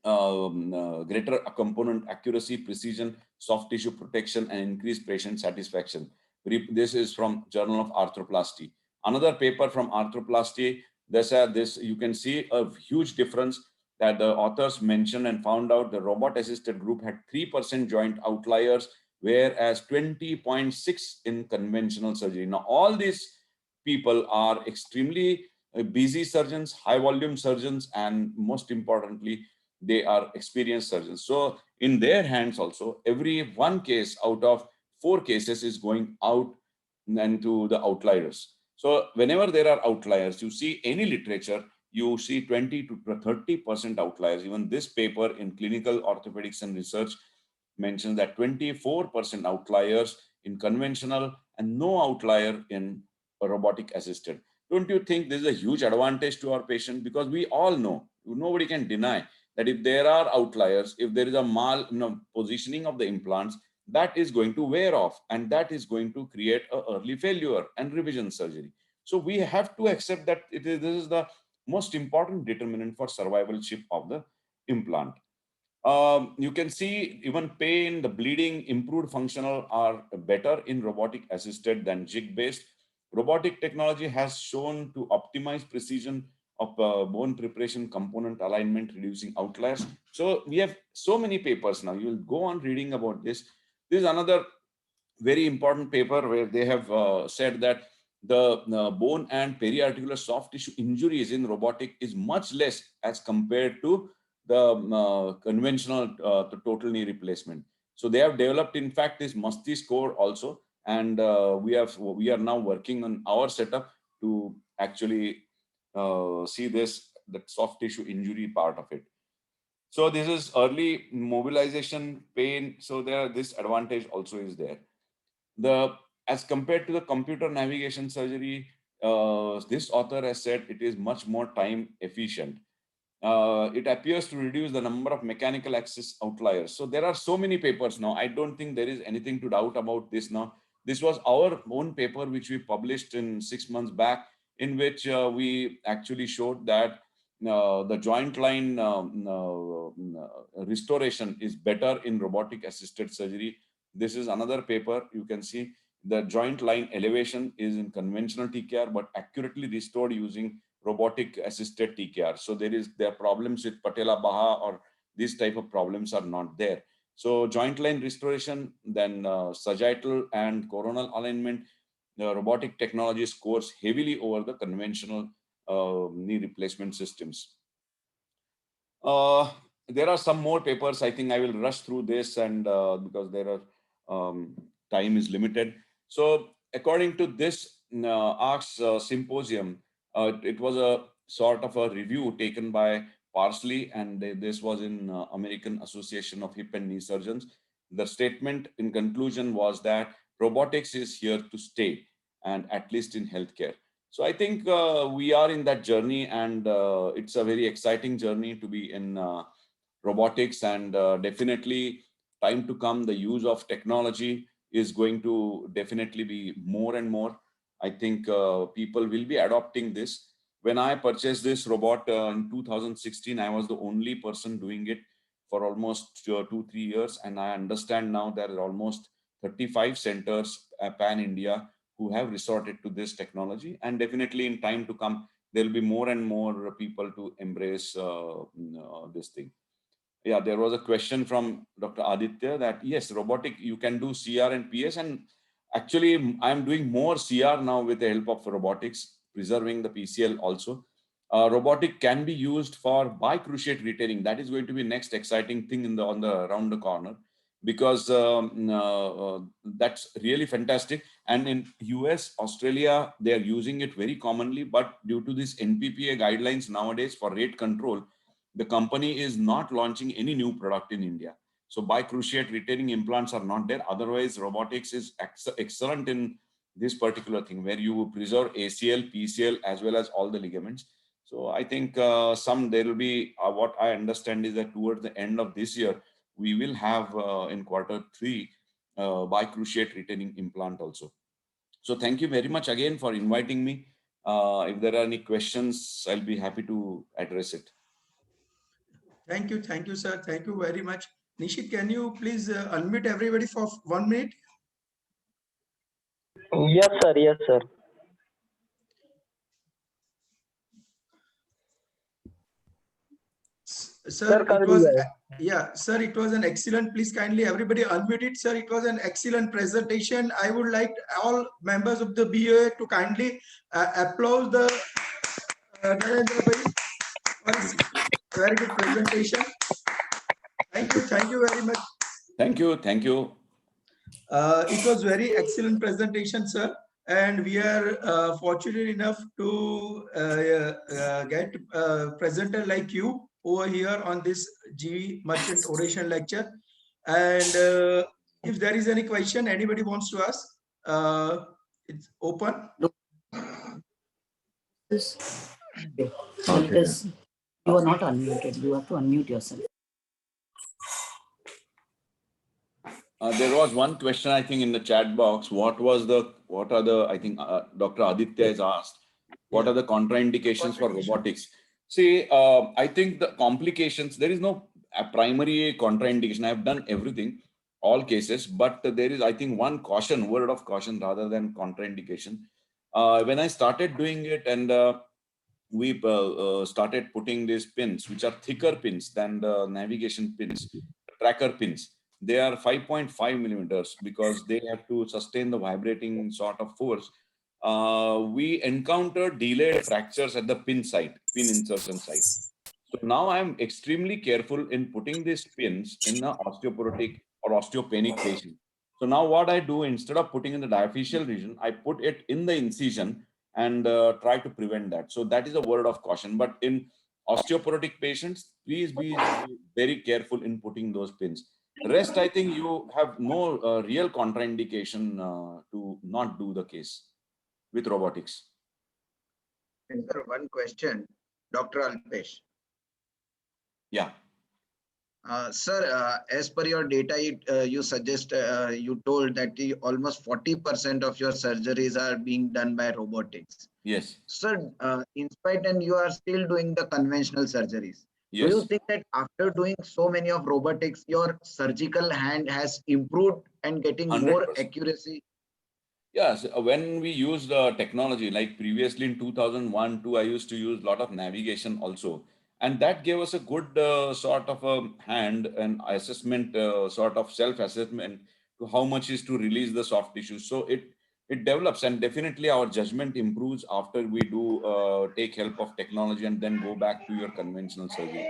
greater component accuracy, precision, soft tissue protection, and increased patient satisfaction. This is from Journal of Arthroplasty. Another paper from Arthroplasty, this you can see a huge difference that the authors mentioned and found out the robot assisted group had 3% joint outliers, whereas 20.6 in conventional surgery. Now, all these people are extremely busy surgeons, high volume surgeons, and most importantly, they are experienced surgeons. So in their hands also, every one case out of 4 cases is going out and to the outliers. So whenever there are outliers, you see any literature, you see 20 to 30% outliers. Even this paper in Clinical Orthopedics and Research mentions that 24% outliers in conventional and no outlier in robotic assisted. Don't you think this is a huge advantage to our patient? Because we all know, nobody can deny that if there are outliers, if there is a positioning of the implants, that is going to wear off and that is going to create an early failure and revision surgery. So we have to accept that this is the most important determinant for survivalship of the implant. You can see even pain, the bleeding, improved functional are better in robotic assisted than jig based. robotic technology has shown to optimize precision of bone preparation, component alignment, reducing outliers. So we have so many papers now. You will go on reading about this. This is another very important paper where they have said that the bone and periarticular soft tissue injuries in robotic is much less as compared to the conventional total knee replacement. So they have developed, in fact, this Masti score also, and we are now working on our setup to actually see this, the soft tissue injury part of it. So this is early mobilization pain. So this advantage also is there. The as compared to the computer navigation surgery, this author has said it is much more time efficient. It appears to reduce the number of mechanical axis outliers. So there are so many papers now. I don't think there is anything to doubt about this now. This was our own paper which we published in 6 months back, in which we actually showed that the joint line restoration is better in robotic assisted surgery. This is another paper. You can see the joint line elevation is in conventional TKR, but accurately restored using robotic assisted TKR. So there are problems with patella baha, or these type of problems are not there. So joint line restoration, then sagittal and coronal alignment, the robotic technology scores heavily over the conventional knee replacement systems. There are some more papers. I think I will rush through this, and because there are time is limited. So according to this ARCS symposium, it was a sort of a review taken by Parsley, and this was in American Association of Hip and Knee Surgeons. The statement in conclusion was that robotics is here to stay, and at least in healthcare. So I think we are in that journey, and it's a very exciting journey to be in robotics, and definitely time to come, the use of technology is going to definitely be more and more. I think people will be adopting this. When I purchased this robot in 2016, I was the only person doing it for almost 2-3 years. And I understand now there are almost 35 centers pan India who have resorted to this technology. And definitely in time to come, there will be more and more people to embrace this thing. Yeah, there was a question from Dr. Aditya that yes, robotic, you can do CR and PS. And actually, I'm doing more CR now with the help of robotics, preserving the PCL also. Robotic can be used for bicruciate retaining. That is going to be next exciting thing in the around the corner, because that's really fantastic. And in US, Australia, they are using it very commonly. But due to this NPPA guidelines nowadays for rate control, the company is not launching any new product in India. So bicruciate retaining implants are not there. Otherwise, robotics is excellent in this particular thing, where you preserve ACL, PCL, as well as all the ligaments. So I think there will be, what I understand is that towards the end of this year, we will have in Q3 bicruciate retaining implant also. So thank you very much again for inviting me. If there are any questions, I'll be happy to address it. Thank you, sir. Thank you very much. Nishit, can you please unmute everybody for 1 minute? Yes, sir. Yes, sir. Sir, it was, yeah, sir, it was an excellent. Please kindly everybody unmute it, sir. It was an excellent presentation. I would like all members of the BOA to kindly applaud the Narendra Bhai for his very good presentation. Thank you very much. Thank you. It was very excellent presentation, sir. And we are fortunate enough to get a presenter like you over here on this GE Merchant Oration lecture. And if there is any question anybody wants to ask, it's open. Because you are not unmuted. You have to unmute yourself. There was one question, I think, in the chat box. What are the, I think Dr. Aditya has asked, what are the contraindications for robotics? See, I think the complications, there is no primary contraindication. I've done everything, all cases, but there is, I think, one word of caution rather than contraindication. When I started doing it, and we started putting these pins, which are thicker pins than the navigation pins, tracker pins. They are 5.5 millimeters because they have to sustain the vibrating sort of force. We encountered delayed fractures at the pin site, pin insertion site. So now I'm extremely careful in putting these pins in an osteoporotic or osteopenic patient. So now what I do, instead of putting in the diaphyseal region, I put it in the incision and try to prevent that. So that is a word of caution. But in osteoporotic patients, please be very careful in putting those pins. Rest, I think you have no real contraindication to not do the case with robotics. And sir, one question, Dr. Alpesh. Yeah. Sir, as per your data, you told that almost 40% of your surgeries are being done by robotics. Yes. Sir, in spite and you are still doing the conventional surgeries. Do you Yes. think that after doing so many of robotics, your surgical hand has improved and getting more 100%. accuracy? Yes, when we use the technology, like previously in 2001, 2, I used to use a lot of navigation also. And that gave us a good sort of a hand and assessment, sort of self-assessment to how much is to release the soft tissue. So it develops, and definitely our judgment improves after we do take help of technology and then go back to your conventional surgery.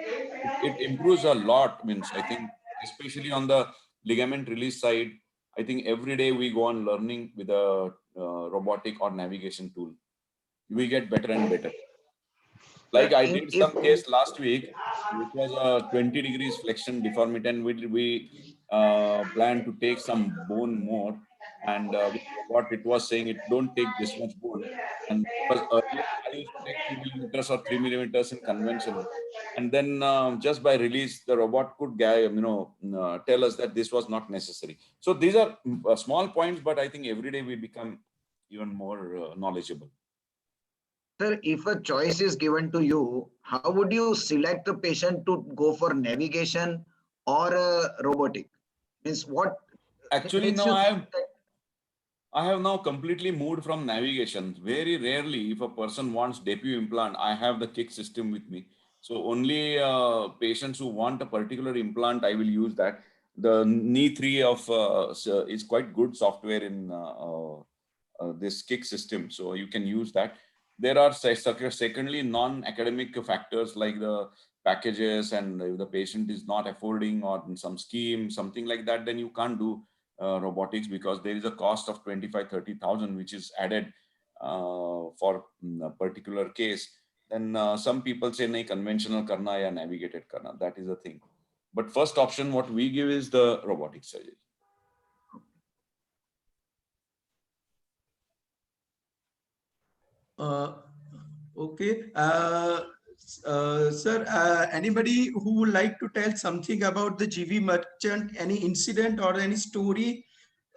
It improves a lot, means I think, especially on the ligament release side. I think every day we go on learning with a robotic or navigation tool. We get better and better. Like Sir, I in did if some case last week, which was a 20 degrees flexion deformity, and we planned to take some bone more. And with robot, it was saying it don't take this much bone. And because earlier I used to take 2 millimeters or 3 millimeters in conventional. And then just by release, the robot could tell us that this was not necessary. So these are small points, but I think every day we become even more knowledgeable. Sir, if a choice is given to you, how would you select the patient to go for navigation or robotic? Means what Actually, makes now you I think have that? I have now completely moved from navigation. Very rarely, if a person wants DePuy implant, I have the kick system with me. So only patients who want a particular implant, I will use that. The Knee 3 of is quite good software in this kick system, so you can use that. There are secondly non-academic factors like the packages, and if the patient is not affording or in some scheme, something like that, then you can't do robotics because there is a cost of 25-30,000 which is added for a particular case. Then some people say nahi, conventional karna ya navigated karna. That is the thing. But first option what we give is the robotic surgery. Okay. Sir, anybody who would like to tell something about the GV Merchant, any incident or any story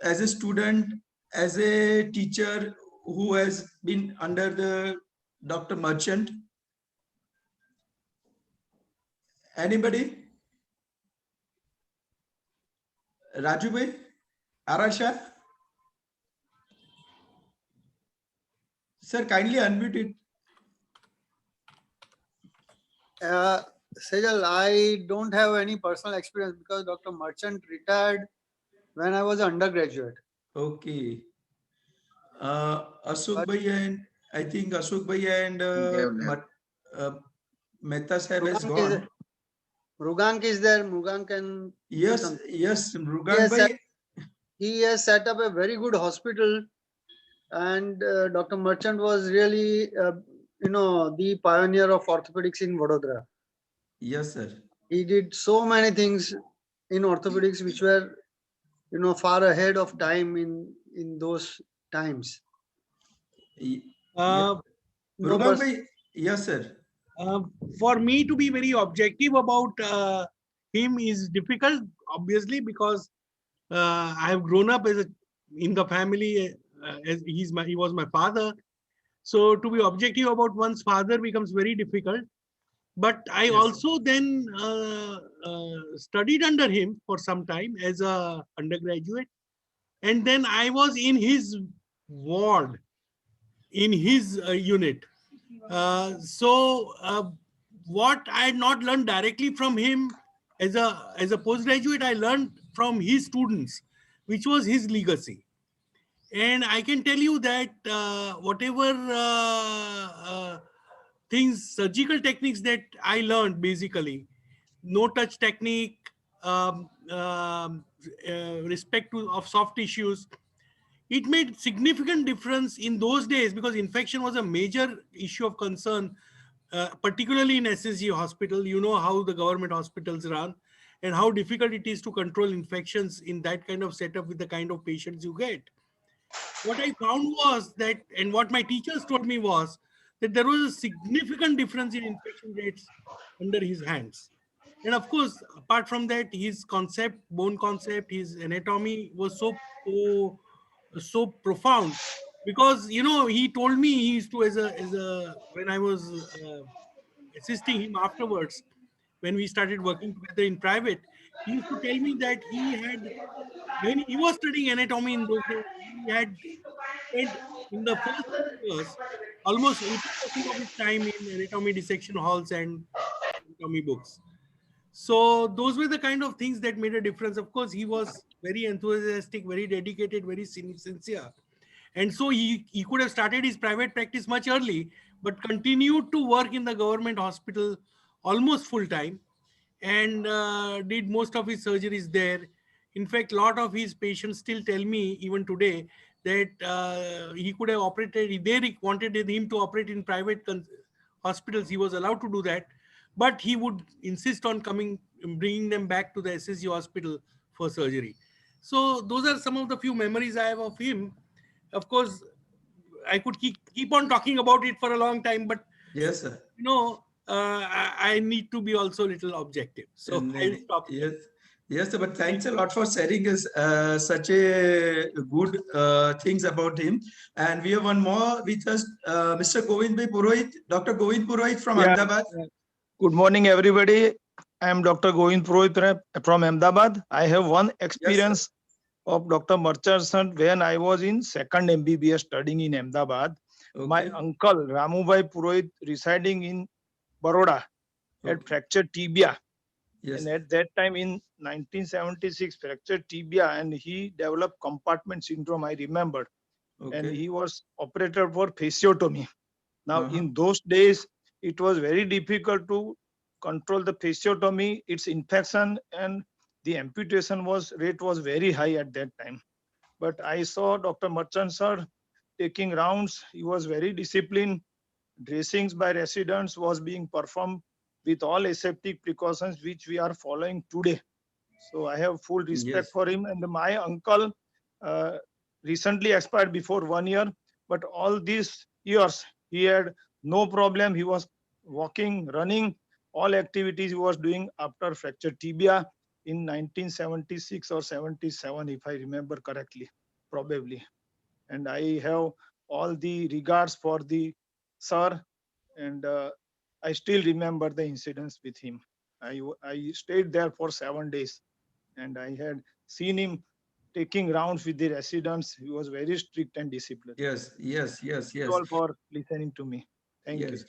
as a student, as a teacher who has been under the Dr. Merchant? Anybody? Raju bhai? Arasha? Sir, kindly unmute it. Sejal, I don't have any personal experience because Dr. Merchant retired when I was an undergraduate. Okay. Ashok But bhai and I think Ashok bhai and They have left. Mehta sahib has Mrugank is, gone. Mrugank is there. Mrugank can do Yes, something. yes, He Rugan has, bhai. he has set up a very good hospital, and Dr. Merchant was really, the pioneer of orthopedics in Vadodara. Yes, sir. He did so many things in orthopedics which were, far ahead of time in those times. Yeah. No Rugan pers- bhai, yes, sir. For me to be very objective about him is difficult, obviously, because I have grown up in the family as he was my father. So to be objective about one's father becomes very difficult. But I Yes. also then studied under him for some time as a undergraduate, and then I was in his ward. in his unit. What I had not learned directly from him as a postgraduate, I learned from his students, which was his legacy. And I can tell you that whatever things, surgical techniques that I learned, basically, no touch technique, respect of soft tissues, it made significant difference in those days, because infection was a major issue of concern, particularly in SSG hospital. You know how the government hospitals run and how difficult it is to control infections in that kind of setup with the kind of patients you get. What I found was that, and what my teachers told me was, that there was a significant difference in infection rates under his hands. And of course, apart from that, his concept, bone concept, his anatomy was so profound, because he told me he used to, as a when I was assisting him afterwards, when we started working together in private, he used to tell me that when he was studying anatomy in those days, he had spent in the first 2 years almost 80% of his time in anatomy dissection halls and anatomy books. So those were the kind of things that made a difference. Of course, he was very enthusiastic, very dedicated, very sincere. And so he could have started his private practice much early, but continued to work in the government hospital almost full time, and did most of his surgeries there. In fact, a lot of his patients still tell me even today that he could have operated, if they wanted him to operate in private hospitals, he was allowed to do that, but he would insist on bringing them back to the SSG hospital for surgery. So those are some of the few memories I have of him. Of course, I could keep on talking about it for a long time, but Yes, sir. I need to be also a little objective. So I'll stop here. Yes, yes, sir, but thanks a lot for sharing such a good things about him. And we have one more with us, Mr. Govind Bhai Purohit, Dr. Govind Purohit from Yeah. Ahmedabad. Good morning, everybody. I am Dr. Govind Purohit from Ahmedabad. I have one experience of Dr. Marchand sir when I was in second MBBS studying in Ahmedabad. My Okay. uncle Ramubhai Purohit, residing in Baroda, had Okay. fractured tibia. Yes. And at that time in 1976, fractured tibia, and he developed compartment syndrome, I remember. And Okay. he was operated for fasciotomy. Now, Uh-huh. in those days, it was very difficult to control the fasciotomy, its infection, and the amputation rate was very high at that time. But I saw Dr. Marchand sir taking rounds. He was very disciplined. Dressings by residents was being performed with all aseptic precautions which we are following today. So I have full respect Yes. for him. And my uncle uh, recently expired before 1 year, but all these years he had no problem. He was walking, running, all activities he was doing after fractured tibia in 1976 or 77, if I remember correctly, probably. And I have all the regards for the sir, and I still remember the incidents with him. I stayed there for 7 days, and I had seen him taking rounds with the residents. He was very strict and disciplined. Yes. Yes. Yes. Thank you Yes. all for listening to me. Thank you. Yes.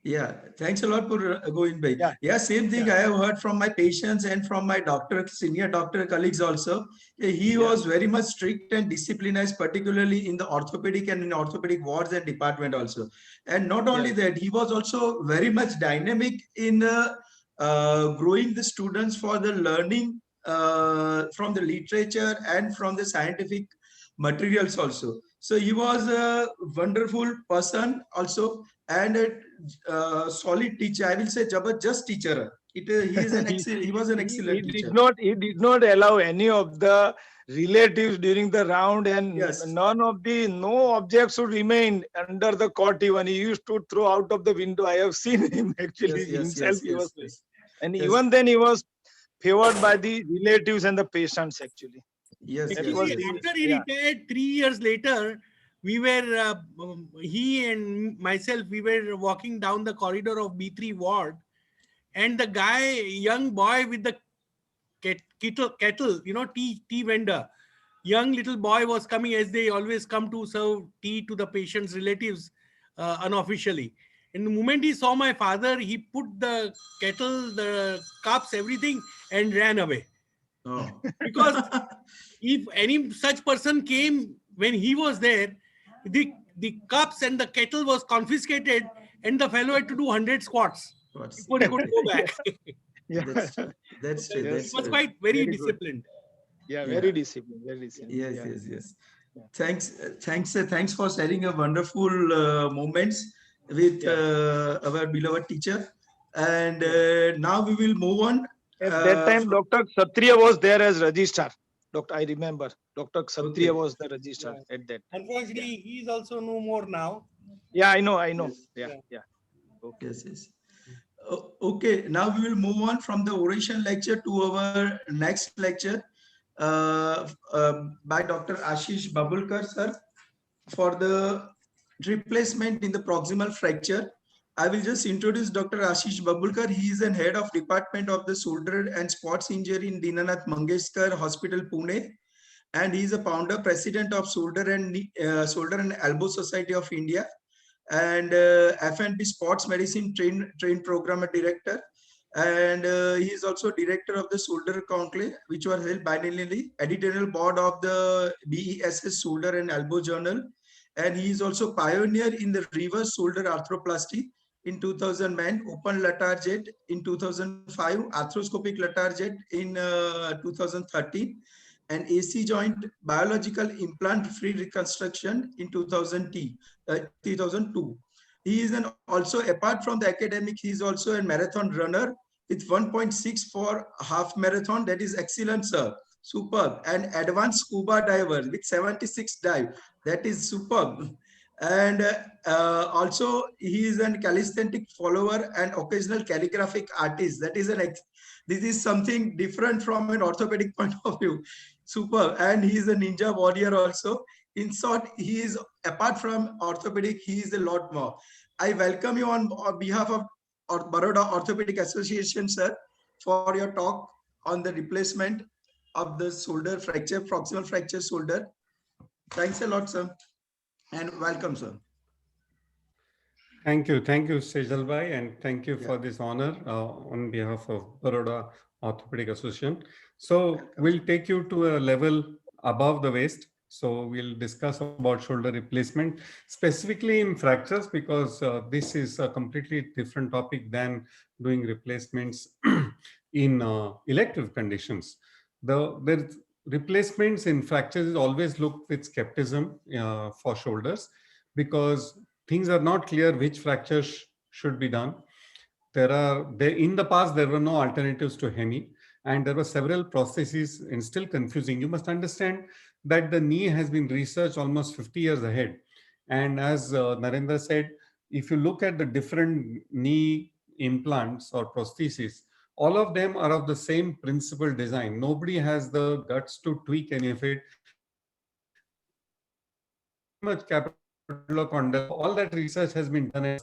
Yeah, thanks a lot for going by. Yeah. Yeah, same thing Yeah. I have heard from my patients and from my senior doctor colleagues also. He Yeah. was very much strict and disciplined, particularly in the orthopedic and in orthopedic wards and department also. And not only that, he was also very much dynamic in growing the students for the learning from the literature and from the scientific materials also. So he was a wonderful person also, and a solid teacher. I will say Jabardast teacher. He is an he was an excellent teacher. He did not allow any of the relatives during the round, and Yes. no objects should remain under the cot even. He used to throw out of the window. I have seen him actually Yes, yes, himself. yes, He was, yes, and yes. even then he was favored by the relatives and the patients actually. Yes, That yes, was Actually, yes. the- after he yeah. retired 3 years later, we were, he and myself, we were walking down the corridor of B3 ward, and the guy, young boy with the kettle, tea vendor, young little boy was coming, as they always come to serve tea to the patient's relatives unofficially. And the moment he saw my father, he put the kettle, the cups, everything, and ran away. Oh. Because if any such person came when he was there, the cups and the kettle was confiscated, and the fellow had to do 100 squats What's- before he could go back. Yeah. That's true. That's true. He That's was true. quite very Very good. disciplined. Yeah, Yeah. very disciplined, very disciplined. Yes, Yeah. yes, yes. Yeah. Thanks for sharing a wonderful moments with our beloved teacher. And now we will move on. At that time, from- Dr. Kshatriya was there as registrar. I remember Dr. Kshatriya Okay. was the registrar at that. Unfortunately, he is also no more now. Yeah, I know. Yes. Yeah, Yeah. yeah. Yes, yes. Okay, now we will move on from the oration lecture to our next lecture by Dr. Ashish Babulkar, sir, for the replacement in the proximal fracture. I will just introduce Dr. Ashish Babulkar. He is the head of Department of the Shoulder and Sports Injury in Dinanath Mangeshkar Hospital, Pune. And he is a founder, president of Shoulder and Elbow Society of India, and FNP Sports Medicine train program director. And he is also director of the Shoulder Conclave, which was held biennially, editorial board of the BESS Shoulder and Elbow Journal. And he is also pioneer in the reverse shoulder arthroplasty in 2009, open latar jet in 2005, arthroscopic latar jet in 2013, and AC joint biological implant free reconstruction in 2002. He is also, apart from the academic, he is also a marathon runner with 1.6 for half marathon. That is excellent, sir. Superb. And advanced scuba diver with 76 dive. That is superb. And also he is a calisthenic follower and occasional calligraphic artist. That is this is something different from an orthopedic point of view. Superb. And he is a ninja warrior also. In short, he is, apart from orthopedic, he is a lot more. I welcome you on behalf of Baroda Orthopedic Association, sir, for your talk on the replacement of the shoulder fracture, proximal fracture shoulder. Thanks a lot, sir. And welcome, sir. Thank you, Sejal Bhai, and thank you for this honor on behalf of Baroda Orthopedic Association. So we'll take you to a level above the waist. So we'll discuss about shoulder replacement, specifically in fractures, because this is a completely different topic than doing replacements in elective conditions. The replacements in fractures is always looked with skepticism for shoulders, because things are not clear which fractures should be done. In the past, there were no alternatives to hemi, and there were several processes, and still confusing. You must understand that the knee has been researched almost 50 years ahead. And as Narendra said, if you look at the different knee implants or prostheses, all of them are of the same principle design. Nobody has the guts to tweak any of it. Much capital on all that research has been done,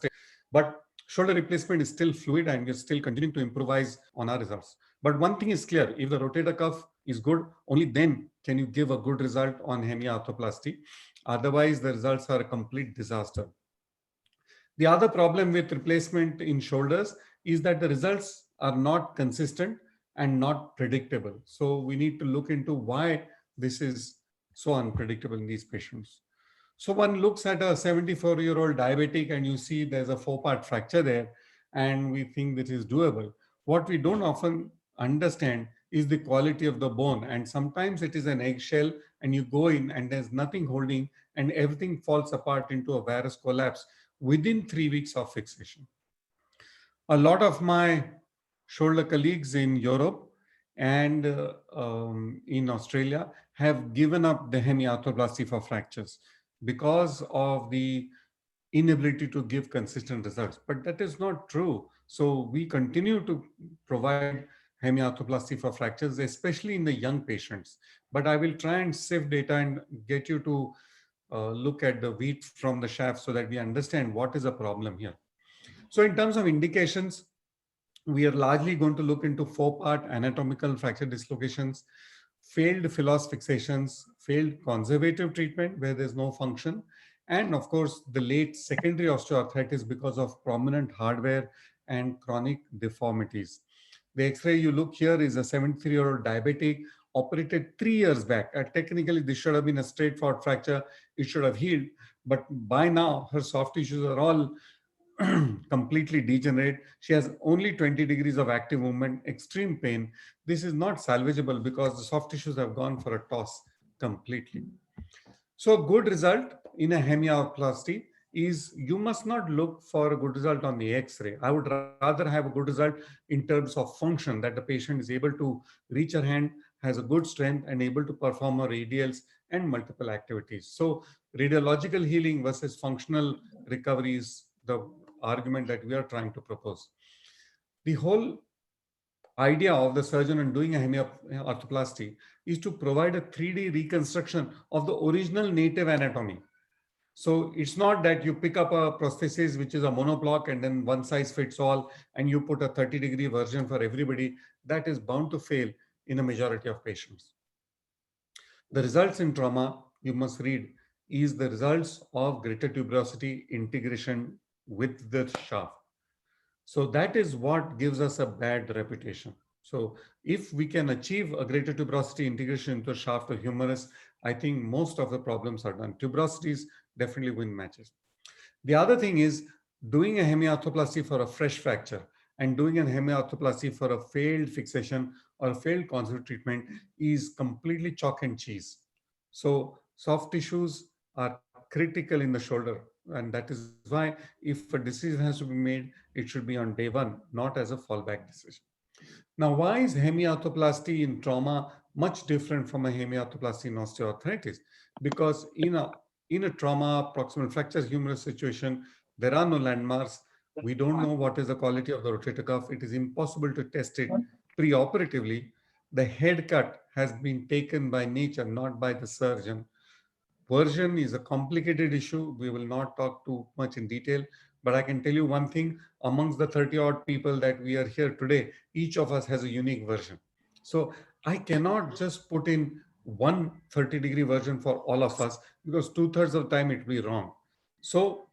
but shoulder replacement is still fluid, and we're still continuing to improvise on our results. But one thing is clear: if the rotator cuff is good, only then can you give a good result on hemiarthroplasty. Otherwise, the results are a complete disaster. The other problem with replacement in shoulders is that the results are not consistent and not predictable. So we need to look into why this is so unpredictable in these patients. So one looks at a 74-year-old diabetic and you see there's a 4-part fracture there, and we think this is doable. What we don't often understand is the quality of the bone. And sometimes it is an eggshell and you go in and there's nothing holding and everything falls apart into a varus collapse within 3 weeks of fixation. A lot of my shoulder colleagues in Europe and in Australia have given up the hemiarthroplasty for fractures because of the inability to give consistent results. But that is not true. So we continue to provide hemiarthroplasty for fractures, especially in the young patients. But I will try and sift data and get you to look at the wheat from the chaff so that we understand what is a problem here. So in terms of indications, we are largely going to look into 4-part anatomical fracture dislocations, failed Phellos fixations, failed conservative treatment where there's no function, and of course the late secondary osteoarthritis because of prominent hardware and chronic deformities. The X-ray you look here is a 73-year-old diabetic, operated 3 years back. Technically, this should have been a straightforward fracture. It should have healed. But by now, her soft tissues are all completely degenerate. She has only 20 degrees of active movement, extreme pain. This is not salvageable because the soft tissues have gone for a toss completely. So good result in a hemiarthroplasty is you must not look for a good result on the X-ray. I would rather have a good result in terms of function, that the patient is able to reach her hand, has a good strength, and able to perform her radials and multiple activities. So radiological healing versus functional recovery is the argument that we are trying to propose. The whole idea of the surgeon in doing a hemiarthroplasty is to provide a 3D reconstruction of the original native anatomy. So it's not that you pick up a prosthesis, which is a monoblock, and then one size fits all, and you put a 30-degree version for everybody. That is bound to fail in a majority of patients. The results in trauma, you must read, is the results of greater tuberosity integration with the shaft. So that is what gives us a bad reputation. So if we can achieve a greater tuberosity integration into the shaft or humerus, I think most of the problems are done. Tuberosities definitely win matches. The other thing is doing a hemiarthroplasty for a fresh fracture and doing a hemiarthroplasty for a failed fixation or a failed conservative treatment is completely chalk and cheese. So soft tissues are critical in the shoulder. And that is why if a decision has to be made, it should be on day one, not as a fallback decision. Now, why is hemiarthroplasty in trauma much different from a hemiarthroplasty in osteoarthritis? Because in a trauma, proximal fracture humerus situation, there are no landmarks. We don't know what is the quality of the rotator cuff. It is impossible to test it preoperatively. The head cut has been taken by nature, not by the surgeon. Version is a complicated issue. We will not talk too much in detail, but I can tell you one thing, amongst the 30 odd people that we are here today, each of us has a unique version. So I cannot just put in one 30-degree version for all of us because 2/3 of the time it will be wrong. So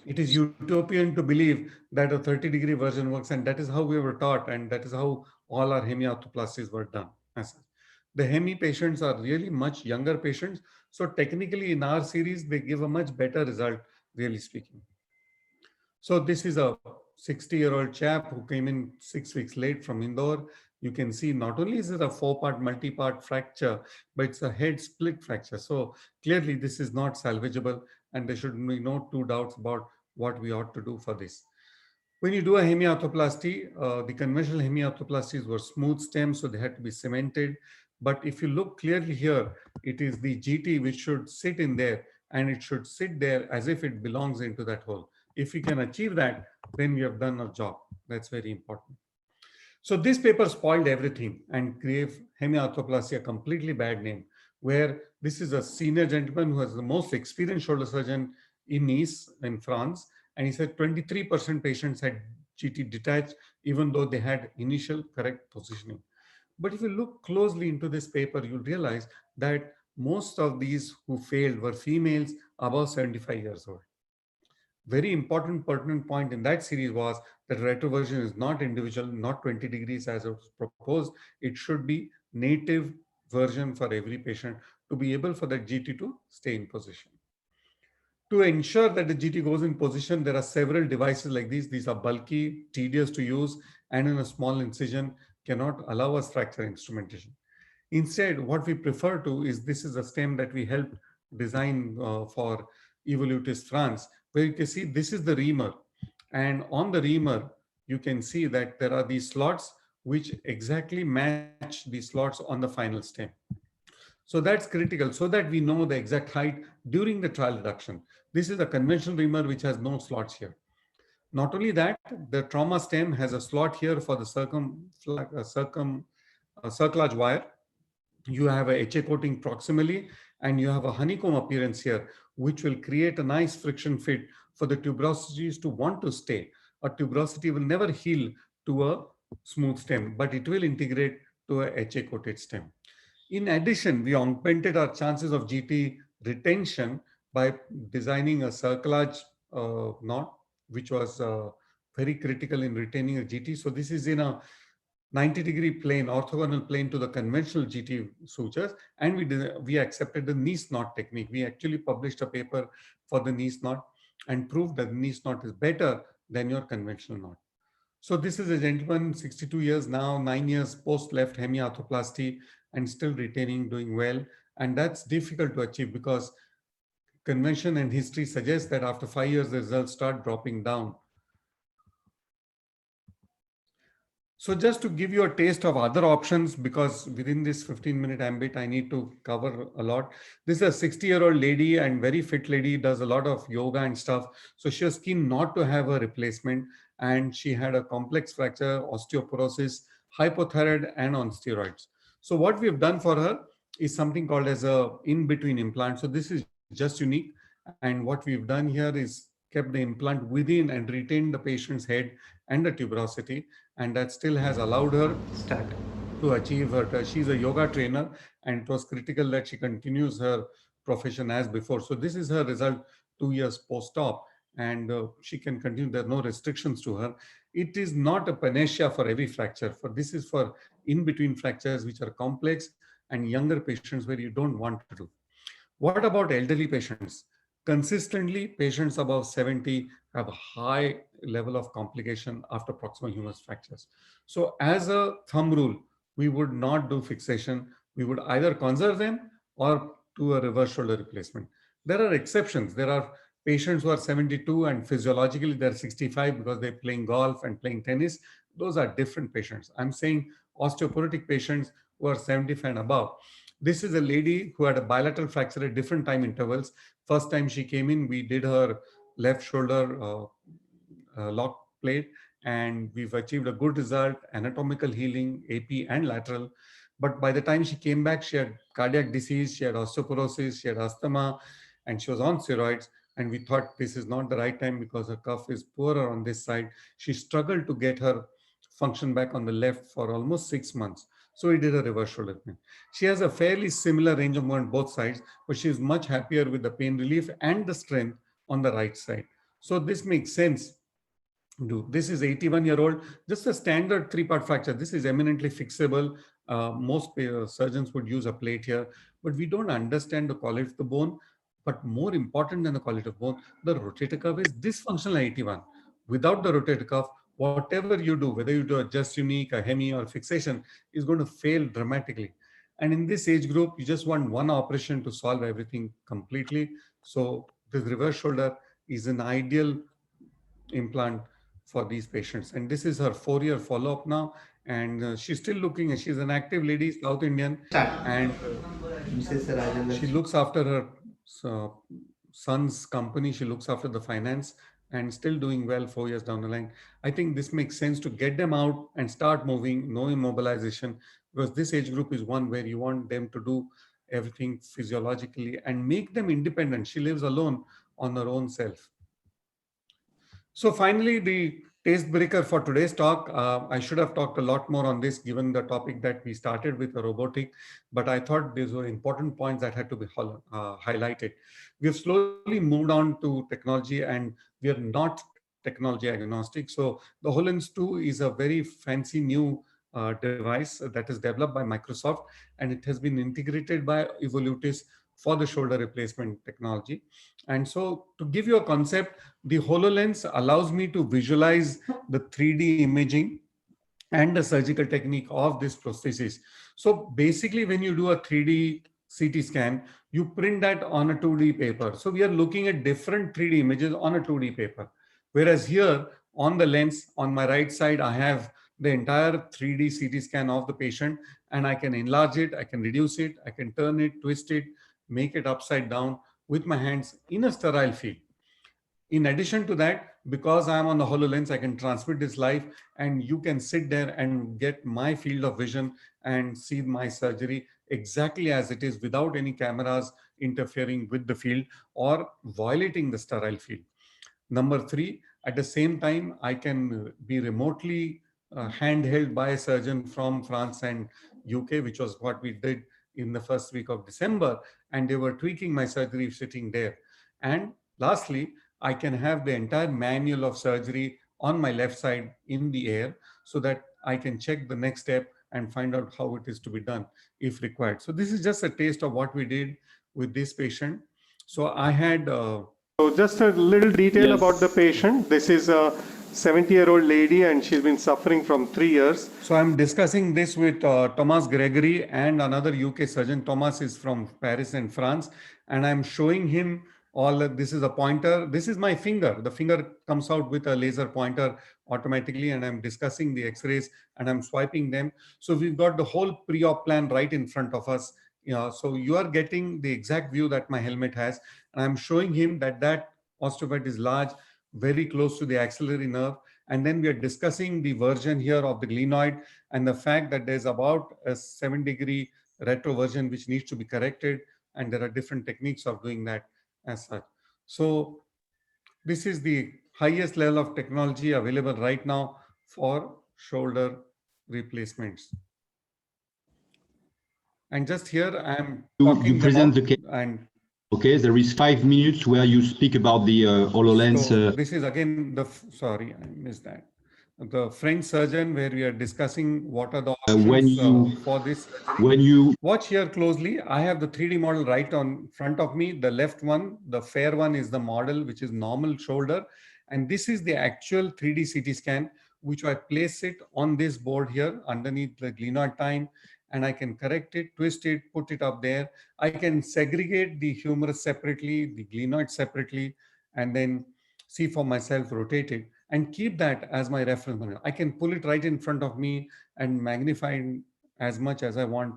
it is utopian to believe that a 30-degree version works, and that is how we were taught, and that is how all our hemiarthroplasties were done. The hemi patients are really much younger patients. So technically in our series, they give a much better result, really speaking. So this is a 60-year-old chap who came in 6 weeks late from Indore. You can see not only is it a 4-part, multi-part fracture, but it's a head split fracture. So clearly this is not salvageable, and there should be no two doubts about what we ought to do for this. When you do a hemiarthroplasty, the conventional hemiarthroplasties were smooth stems, so they had to be cemented. But if you look clearly here, it is the GT which should sit in there, and it should sit there as if it belongs into that hole. If we can achieve that, then we have done our job. That's very important. So this paper spoiled everything and gave hemiarthroplasty a completely bad name, where this is a senior gentleman who has the most experienced shoulder surgeon in Nice in France. And he said 23% patients had GT detached, even though they had initial correct positioning. But if you look closely into this paper, you'll realize that most of these who failed were females above 75 years old. Very important pertinent point in that series was that retroversion is not individual, not 20 degrees as was proposed. It should be native version for every patient to be able for the GT to stay in position. To ensure that the GT goes in position, there are several devices like these. These are bulky, tedious to use, and in a small incision cannot allow us fracture instrumentation. Instead, what we prefer to is this is a stem that we helped design for Evolutis France, where you can see this is the reamer. And on the reamer, you can see that there are these slots which exactly match the slots on the final stem. So that's critical so that we know the exact height during the trial reduction. This is a conventional reamer which has no slots here. Not only that, the trauma stem has a slot here for the circlage wire. You have a HA coating proximally, and you have a honeycomb appearance here, which will create a nice friction fit for the tuberosities to want to stay. A tuberosity will never heal to a smooth stem, but it will integrate to a HA coated stem. In addition, we augmented our chances of GT retention by designing a cerclage knot, which was very critical in retaining a GT. So this is in a 90-degree plane, orthogonal plane to the conventional GT sutures, and we accepted the Nice knot technique. We actually published a paper for the Nice knot and proved that the Nice knot is better than your conventional knot. So this is a gentleman, 62 years now, 9 years post left hemiarthroplasty, and still retaining, doing well. And that's difficult to achieve because convention and history suggest that after 5 years, the results start dropping down. So just to give you a taste of other options, because within this 15-minute ambit, I need to cover a lot. This is a 60-year-old lady and very fit lady, does a lot of yoga and stuff. So she was keen not to have a replacement, and she had a complex fracture, osteoporosis, hypothyroid, and on steroids. So what we've done for her is something called as a in-between implant. So this is just unique. And what we've done here is kept the implant within and retained the patient's head and the tuberosity, and that still has allowed her to achieve her. She's a yoga trainer, and it was critical that she continues her profession as before. So this is her result 2 years post-op, and she can continue. There are no restrictions to her. It is not a panacea for every fracture. This is for in-between fractures, which are complex, and younger patients where you don't want to do. What about elderly patients? Consistently, patients above 70 have a high level of complication after proximal humerus fractures. So as a thumb rule, we would not do fixation. We would either conserve them or do a reverse shoulder replacement. There are exceptions. There are patients who are 72 and physiologically they're 65 because they're playing golf and playing tennis. Those are different patients. I'm saying osteoporotic patients who are 75 and above. This is a lady who had a bilateral fracture at different time intervals. First time she came in, we did her left shoulder lock plate, and we've achieved a good result, anatomical healing, AP and lateral. But by the time she came back, she had cardiac disease, she had osteoporosis, she had asthma, and she was on steroids. And we thought this is not the right time because her cuff is poorer on this side. She struggled to get her function back on the left for almost 6 months. So we did a reverse shoulder pain. She has a fairly similar range of movement both sides, but she's much happier with the pain relief and the strength on the right side. So this makes sense. This is 81-year-old, just a standard 3-part fracture. This is eminently fixable. Most surgeons would use a plate here, but we don't understand the quality of the bone. But more important than the quality of bone, the rotator cuff is dysfunctional at 81. Without the rotator cuff, whatever you do, whether you do a just unique, a hemi, or fixation, is going to fail dramatically. And in this age group, you just want one operation to solve everything completely. So this reverse shoulder is an ideal implant for these patients. And this is her 4-year follow-up now. And she's still looking, and she's an active lady, South Indian. And she looks after her son's company. She looks after the finance and still doing well 4 years down the line. I think this makes sense to get them out and start moving, no immobilization, because this age group is one where you want them to do everything physiologically and make them independent. She lives alone on her own self. So finally, the taste breaker for today's talk. I should have talked a lot more on this given the topic that we started with, the robotic, but I thought these were important points that had to be highlighted. We have slowly moved on to technology, and we are not technology agnostic. So the HoloLens 2 is a very fancy new device that is developed by Microsoft, and it has been integrated by Evolutis for the shoulder replacement technology. And so to give you a concept, the HoloLens allows me to visualize the 3D imaging and the surgical technique of this prosthesis. So basically, when you do a 3D CT scan, you print that on a 2D paper. So we are looking at different 3D images on a 2D paper. Whereas here on the lens, on my right side, I have the entire 3D CT scan of the patient, and I can enlarge it, I can reduce it, I can turn it, twist it, make it upside down with my hands in a sterile field. In addition to that, because I'm on the HoloLens, I can transmit this live, and you can sit there and get my field of vision and see my surgery exactly as it is without any cameras interfering with the field or violating the sterile field. Number 3, at the same time, I can be remotely handheld by a surgeon from France and UK, which was what we did in the first week of December, and they were tweaking my surgery sitting there. And lastly, I can have the entire manual of surgery on my left side in the air so that I can check the next step and find out how it is to be done if required. So this is just a taste of what we did with this patient. So I had... So just a little detail about the patient. This is a 70-year-old lady and she's been suffering from 3 years. So I'm discussing this with Thomas Gregory and another UK surgeon. Thomas is from Paris and France, and I'm showing him all. This is a pointer. This is my finger. The finger comes out with a laser pointer automatically, and I'm discussing the x-rays and I'm swiping them. So we've got the whole pre-op plan right in front of us. So you are getting the exact view that my helmet has, and I'm showing him that that osteophyte is large, very close to the axillary nerve. And then we are discussing the version here of the glenoid and the fact that there's about a 7-degree retroversion which needs to be corrected. And there are different techniques of doing that as such. So this is the highest level of technology available right now for shoulder replacements. And just here I'm talking you present the case. And okay, there is 5 minutes where you speak about the HoloLens. So this is again the, sorry, I missed that. The French surgeon where we are discussing what are the options for this. When you watch here closely, I have the 3D model right on front of me. The left one, the fair one, is the model, which is normal shoulder. And this is the actual 3D CT scan, which I place it on this board here underneath the glenoid tine. And I can correct it, twist it, put it up there. I can segregate the humerus separately, the glenoid separately, and then see for myself, rotate it, and keep that as my reference model. I can pull it right in front of me and magnify it as much as I want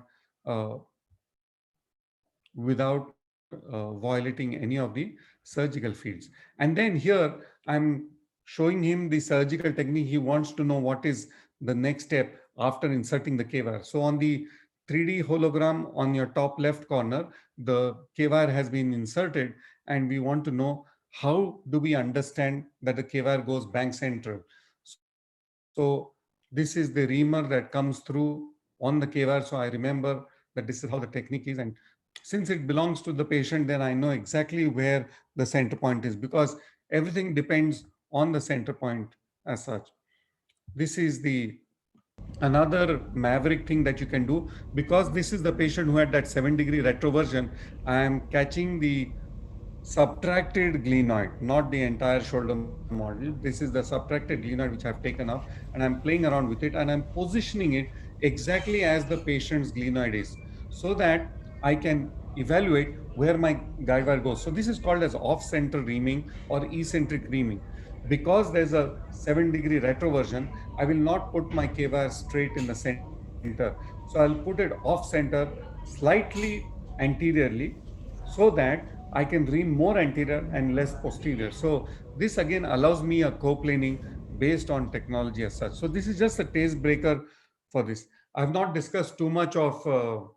without violating any of the surgical fields. And then here, I'm showing him the surgical technique. He wants to know what is the next step after inserting the K-wire. So on the 3D hologram on your top left corner, the K-wire has been inserted, and we want to know how do we understand that the K-wire goes bank central. So this is the reamer that comes through on the K-wire. So I remember that this is how the technique is. And since it belongs to the patient, then I know exactly where the center point is, because everything depends on the center point as such. This is the another maverick thing that you can do, because this is the patient who had that 7-degree retroversion. I am catching the subtracted glenoid, not the entire shoulder model. This is the subtracted glenoid which I've taken up, and I'm playing around with it, and I'm positioning it exactly as the patient's glenoid is, so that I can evaluate where my guide wire goes. So this is called as off-center reaming or eccentric reaming. Because there's a 7-degree retroversion, I will not put my K-wire straight in the center. So I'll put it off-center, slightly anteriorly, so that I can ream more anterior and less posterior. So this again allows me a co-planing based on technology as such. So this is just a taste breaker for this. I've not discussed too much of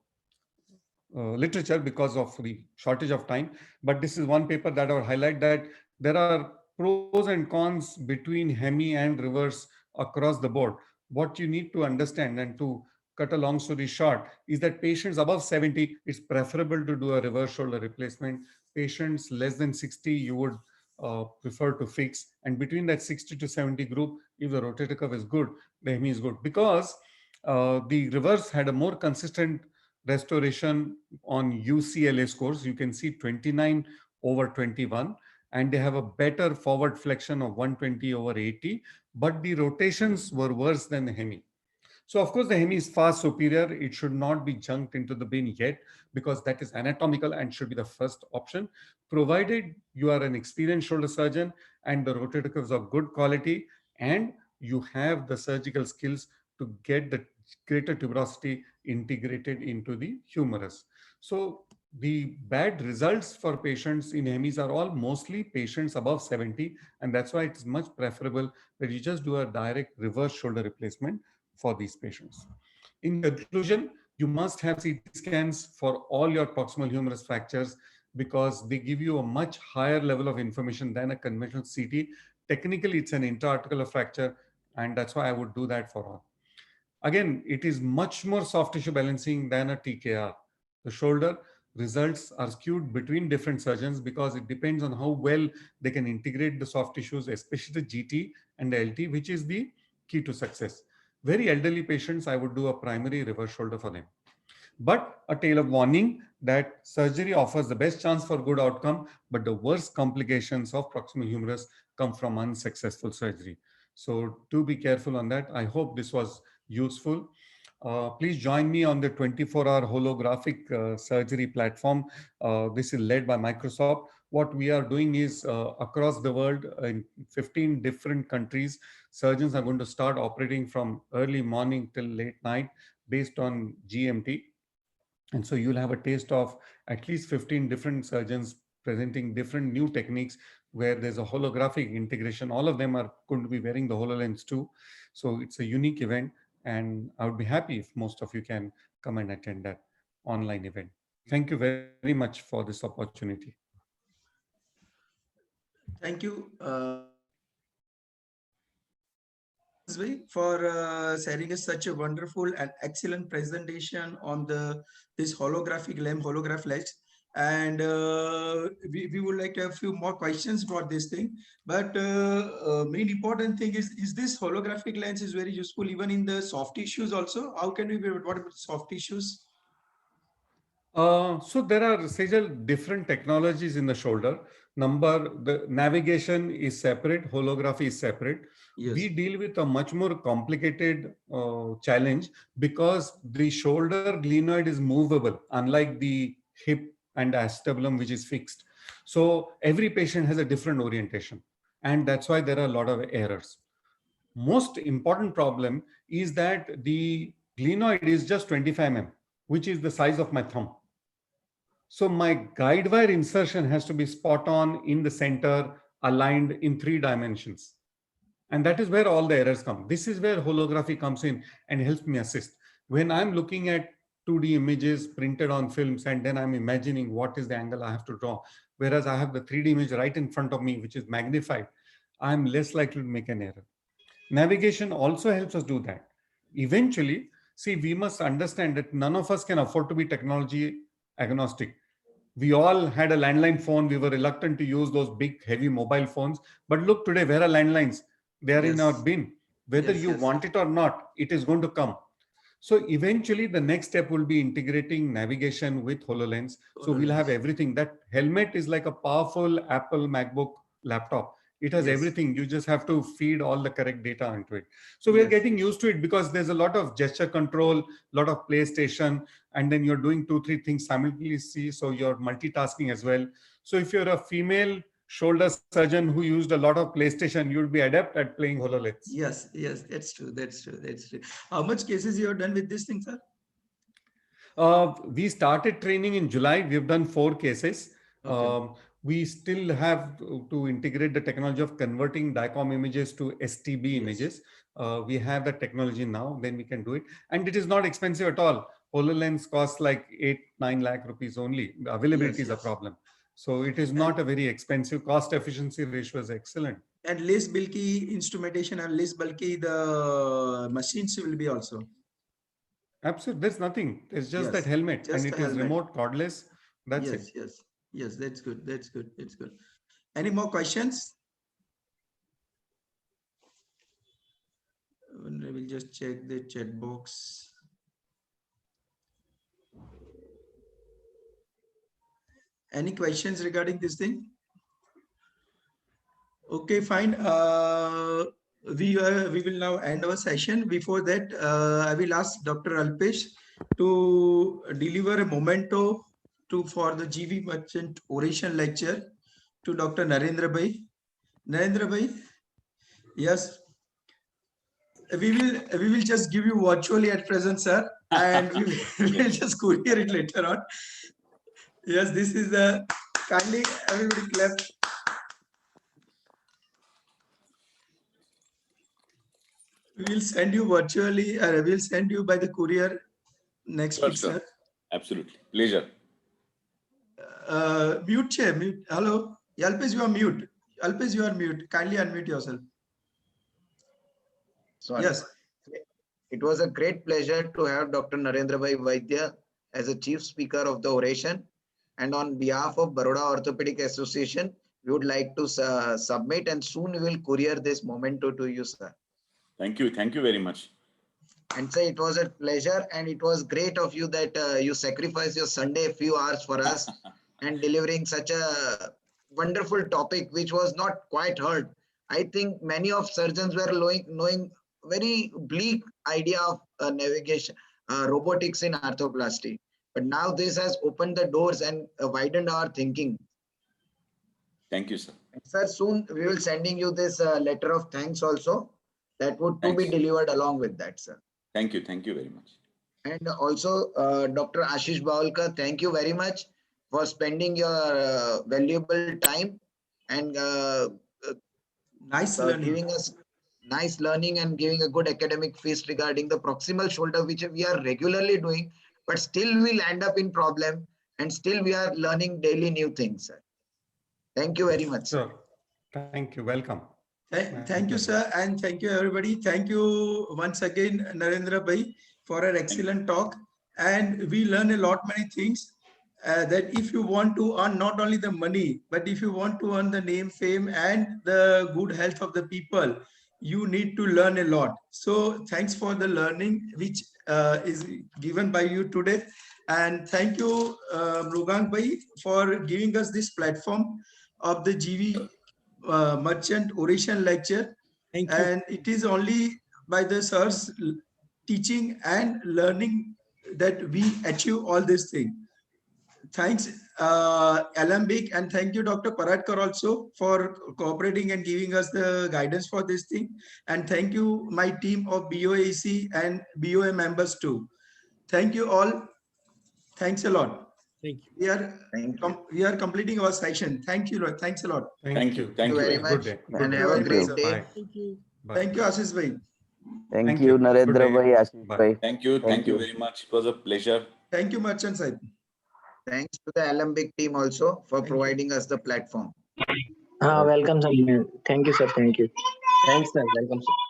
literature because of the shortage of time, but this is one paper that I would highlight, that there are pros and cons between hemi and reverse across the board. What you need to understand, and to cut a long story short, is that patients above 70, it's preferable to do a reverse shoulder replacement. Patients less than 60, you would prefer to fix. And between that 60 to 70 group, if the rotator cuff is good, the hemi is good, because the reverse had a more consistent restoration on UCLA scores. You can see 29 over 21. And they have a better forward flexion of 120 over 80, but the rotations were worse than the hemi. So of course the hemi is far superior. It should not be junked into the bin yet, because that is anatomical and should be the first option, provided you are an experienced shoulder surgeon and the rotator cuffs of good quality, and you have the surgical skills to get the greater tuberosity integrated into the humerus. So the bad results for patients in hemis are all mostly patients above 70, and that's why it's much preferable that you just do a direct reverse shoulder replacement for these patients. In conclusion, you must have CT scans for all your proximal humerus fractures, because they give you a much higher level of information than a conventional CT. Technically, it's an intra-articular fracture, and that's why I would do that for all. Again, it is much more soft tissue balancing than a TKR. The shoulder results are skewed between different surgeons because it depends on how well they can integrate the soft tissues, especially the GT and the LT, which is the key to success. Very elderly patients, I would do a primary reverse shoulder for them. But a tale of warning that surgery offers the best chance for good outcome, but the worst complications of proximal humerus come from unsuccessful surgery. So do be careful on that. I hope this was useful. Please join me on the 24-hour holographic surgery platform. This is led by Microsoft. What we are doing is across the world in 15 different countries, surgeons are going to start operating from early morning till late night based on GMT. And so you'll have a taste of at least 15 different surgeons presenting different new techniques where there's a holographic integration. All of them are going to be wearing the HoloLens too. So it's a unique event. And I would be happy if most of you can come and attend that online event. Thank you very much for this opportunity. Thank you for sharing such a wonderful and excellent presentation on this holographic LEM holograph lens. And we would like to have a few more questions for this thing. But main important thing is this holographic lens is very useful even in the soft tissues also. How can we, what about soft tissues? So there are several different technologies in the shoulder. The navigation is separate, holography is separate. Yes. We deal with a much more complicated challenge because the shoulder glenoid is movable, unlike the hip and acetabulum, which is fixed. So every patient has a different orientation, and that's why there are a lot of errors. Most important problem is that the glenoid is just 25 mm, which is the size of my thumb. So my guide wire insertion has to be spot on in the center, aligned in 3 dimensions. And that is where all the errors come. This is where holography comes in and helps me assist. When I'm looking at 2D images printed on films, and then I'm imagining what is the angle I have to draw, whereas I have the 3D image right in front of me, which is magnified, I'm less likely to make an error. Navigation also helps us do that. Eventually, see, we must understand that none of us can afford to be technology agnostic. We all had a landline phone. We were reluctant to use those big, heavy mobile phones. But look today, where are landlines? They are in our bin. Whether you want it or not, it is going to come. So eventually, the next step will be integrating navigation with HoloLens. So we'll have everything. That helmet is like a powerful Apple MacBook laptop. It has everything. You just have to feed all the correct data into it. So we're getting used to it because there's a lot of gesture control, a lot of PlayStation, and then you're doing 2-3 things simultaneously. So you're multitasking as well. So if you're a female shoulder surgeon who used a lot of PlayStation, you'll be adept at playing HoloLens. Yes, that's true. That's true. How much cases you have done with this thing, sir? We started training in July. We've done 4 cases. Okay. We still have to integrate the technology of converting DICOM images to STB images. We have that technology now, then we can do it. And it is not expensive at all. HoloLens costs like 8-9 lakh rupees only. The availability is a problem. So it is not a very expensive. Cost efficiency ratio is excellent. And less bulky instrumentation and less bulky the machines will be also. Absolutely. There's nothing. It's just that helmet, and it is remote cordless. That's it. Yes, that's good. That's good. Any more questions? I will just check the chat box. Any questions regarding this thing? Okay, fine. We will now end our session. Before that, I will ask Dr. Alpesh to deliver a memento for the GV Merchant oration lecture to Dr. Narendra Bhai. Narendra Bhai, yes, we will just give you virtually at present, sir, and we will just courier it later on. Yes, this is the kindly everybody clap. We will send you virtually, or we will send you by the courier next week, sir. Absolutely, pleasure. Mute. Hello, Alpesh, you are mute. Alpesh, you are mute. Kindly unmute yourself. Sorry. Yes. It was a great pleasure to have Dr. Narendra Bhai Vaidya as a chief speaker of the oration. And on behalf of Baroda Orthopedic Association, we would like to submit, and soon we will courier this memento to you, sir. Thank you. Thank you very much. And sir, it was a pleasure, and it was great of you that you sacrificed your Sunday a few hours for us and delivering such a wonderful topic, which was not quite heard. I think many of surgeons were knowing very bleak idea of navigation, robotics in arthroplasty. But now this has opened the doors and widened our thinking. Thank you, sir. Sir, soon we will sending you this letter of thanks also. That would to be Thanks. delivered along with that, sir. Thank you. Thank you very much. And also, Dr. Ashish Bawalkar, thank you very much for spending your valuable time and Nice learning. giving us nice learning and giving a good academic feast regarding the proximal shoulder, which we are regularly doing, but still we'll end up in problem, and still we are learning daily new things, sir. Thank you very much, sir. Sure. Thank you. Welcome. Thank you, sir, and thank you, everybody. Thank you once again, Narendra Bhai, for an excellent talk. And we learn a lot, many things. That if you want to earn not only the money, but if you want to earn the name, fame, and the good health of the people, you need to learn a lot. So thanks for the learning which is given by you today. And thank you, Mrugang Bhai, for giving us this platform of the GV Merchant Oration Lecture. Thank you. And it is only by the sirs teaching and learning that we achieve all these things. Thanks, Alembic, and thank you, Dr. Paradkar, also for cooperating and giving us the guidance for this thing. And thank you, my team of BOAC and BOA members too. Thank you all. Thanks a lot. Thank you. We are completing our session. Thank you. Thanks a lot. Thank you. Thank you very very much. Good day. And Good have a day. great day. Bye. Thank you. Bye. Thank you, Ashish Bhai. Thank Thank you, you. Good Narendra day. Bhai, Ashish Bye. Bhai. Thank you. Thank you very much. It was a pleasure. Thank you, Merchant Sahib. Thanks to the Alembic team also for Thank you. providing us the platform. Welcome, sir. Thank you, sir. Thank you. Thanks, sir. Welcome, sir.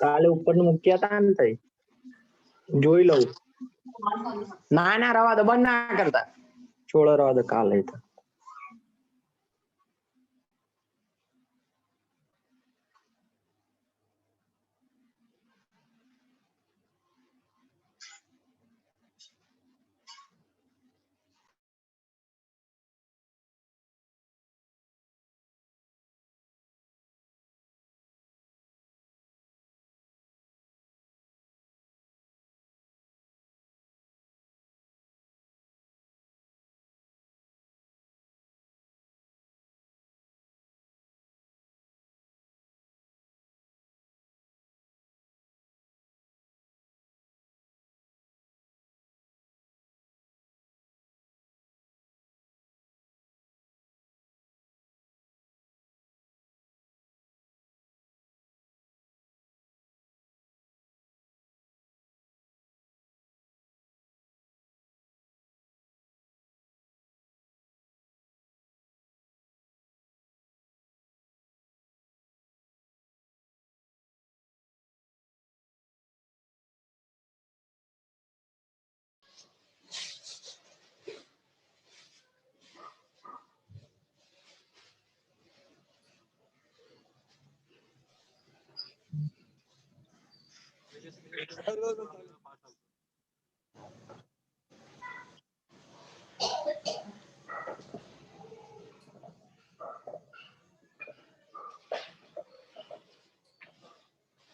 કાલે ઉપરનું મૂક્યા હતા ને તઈ જોઈ લઉં ના રવા દો બંધ ના કરતા છોડો રવા દો કાલે તો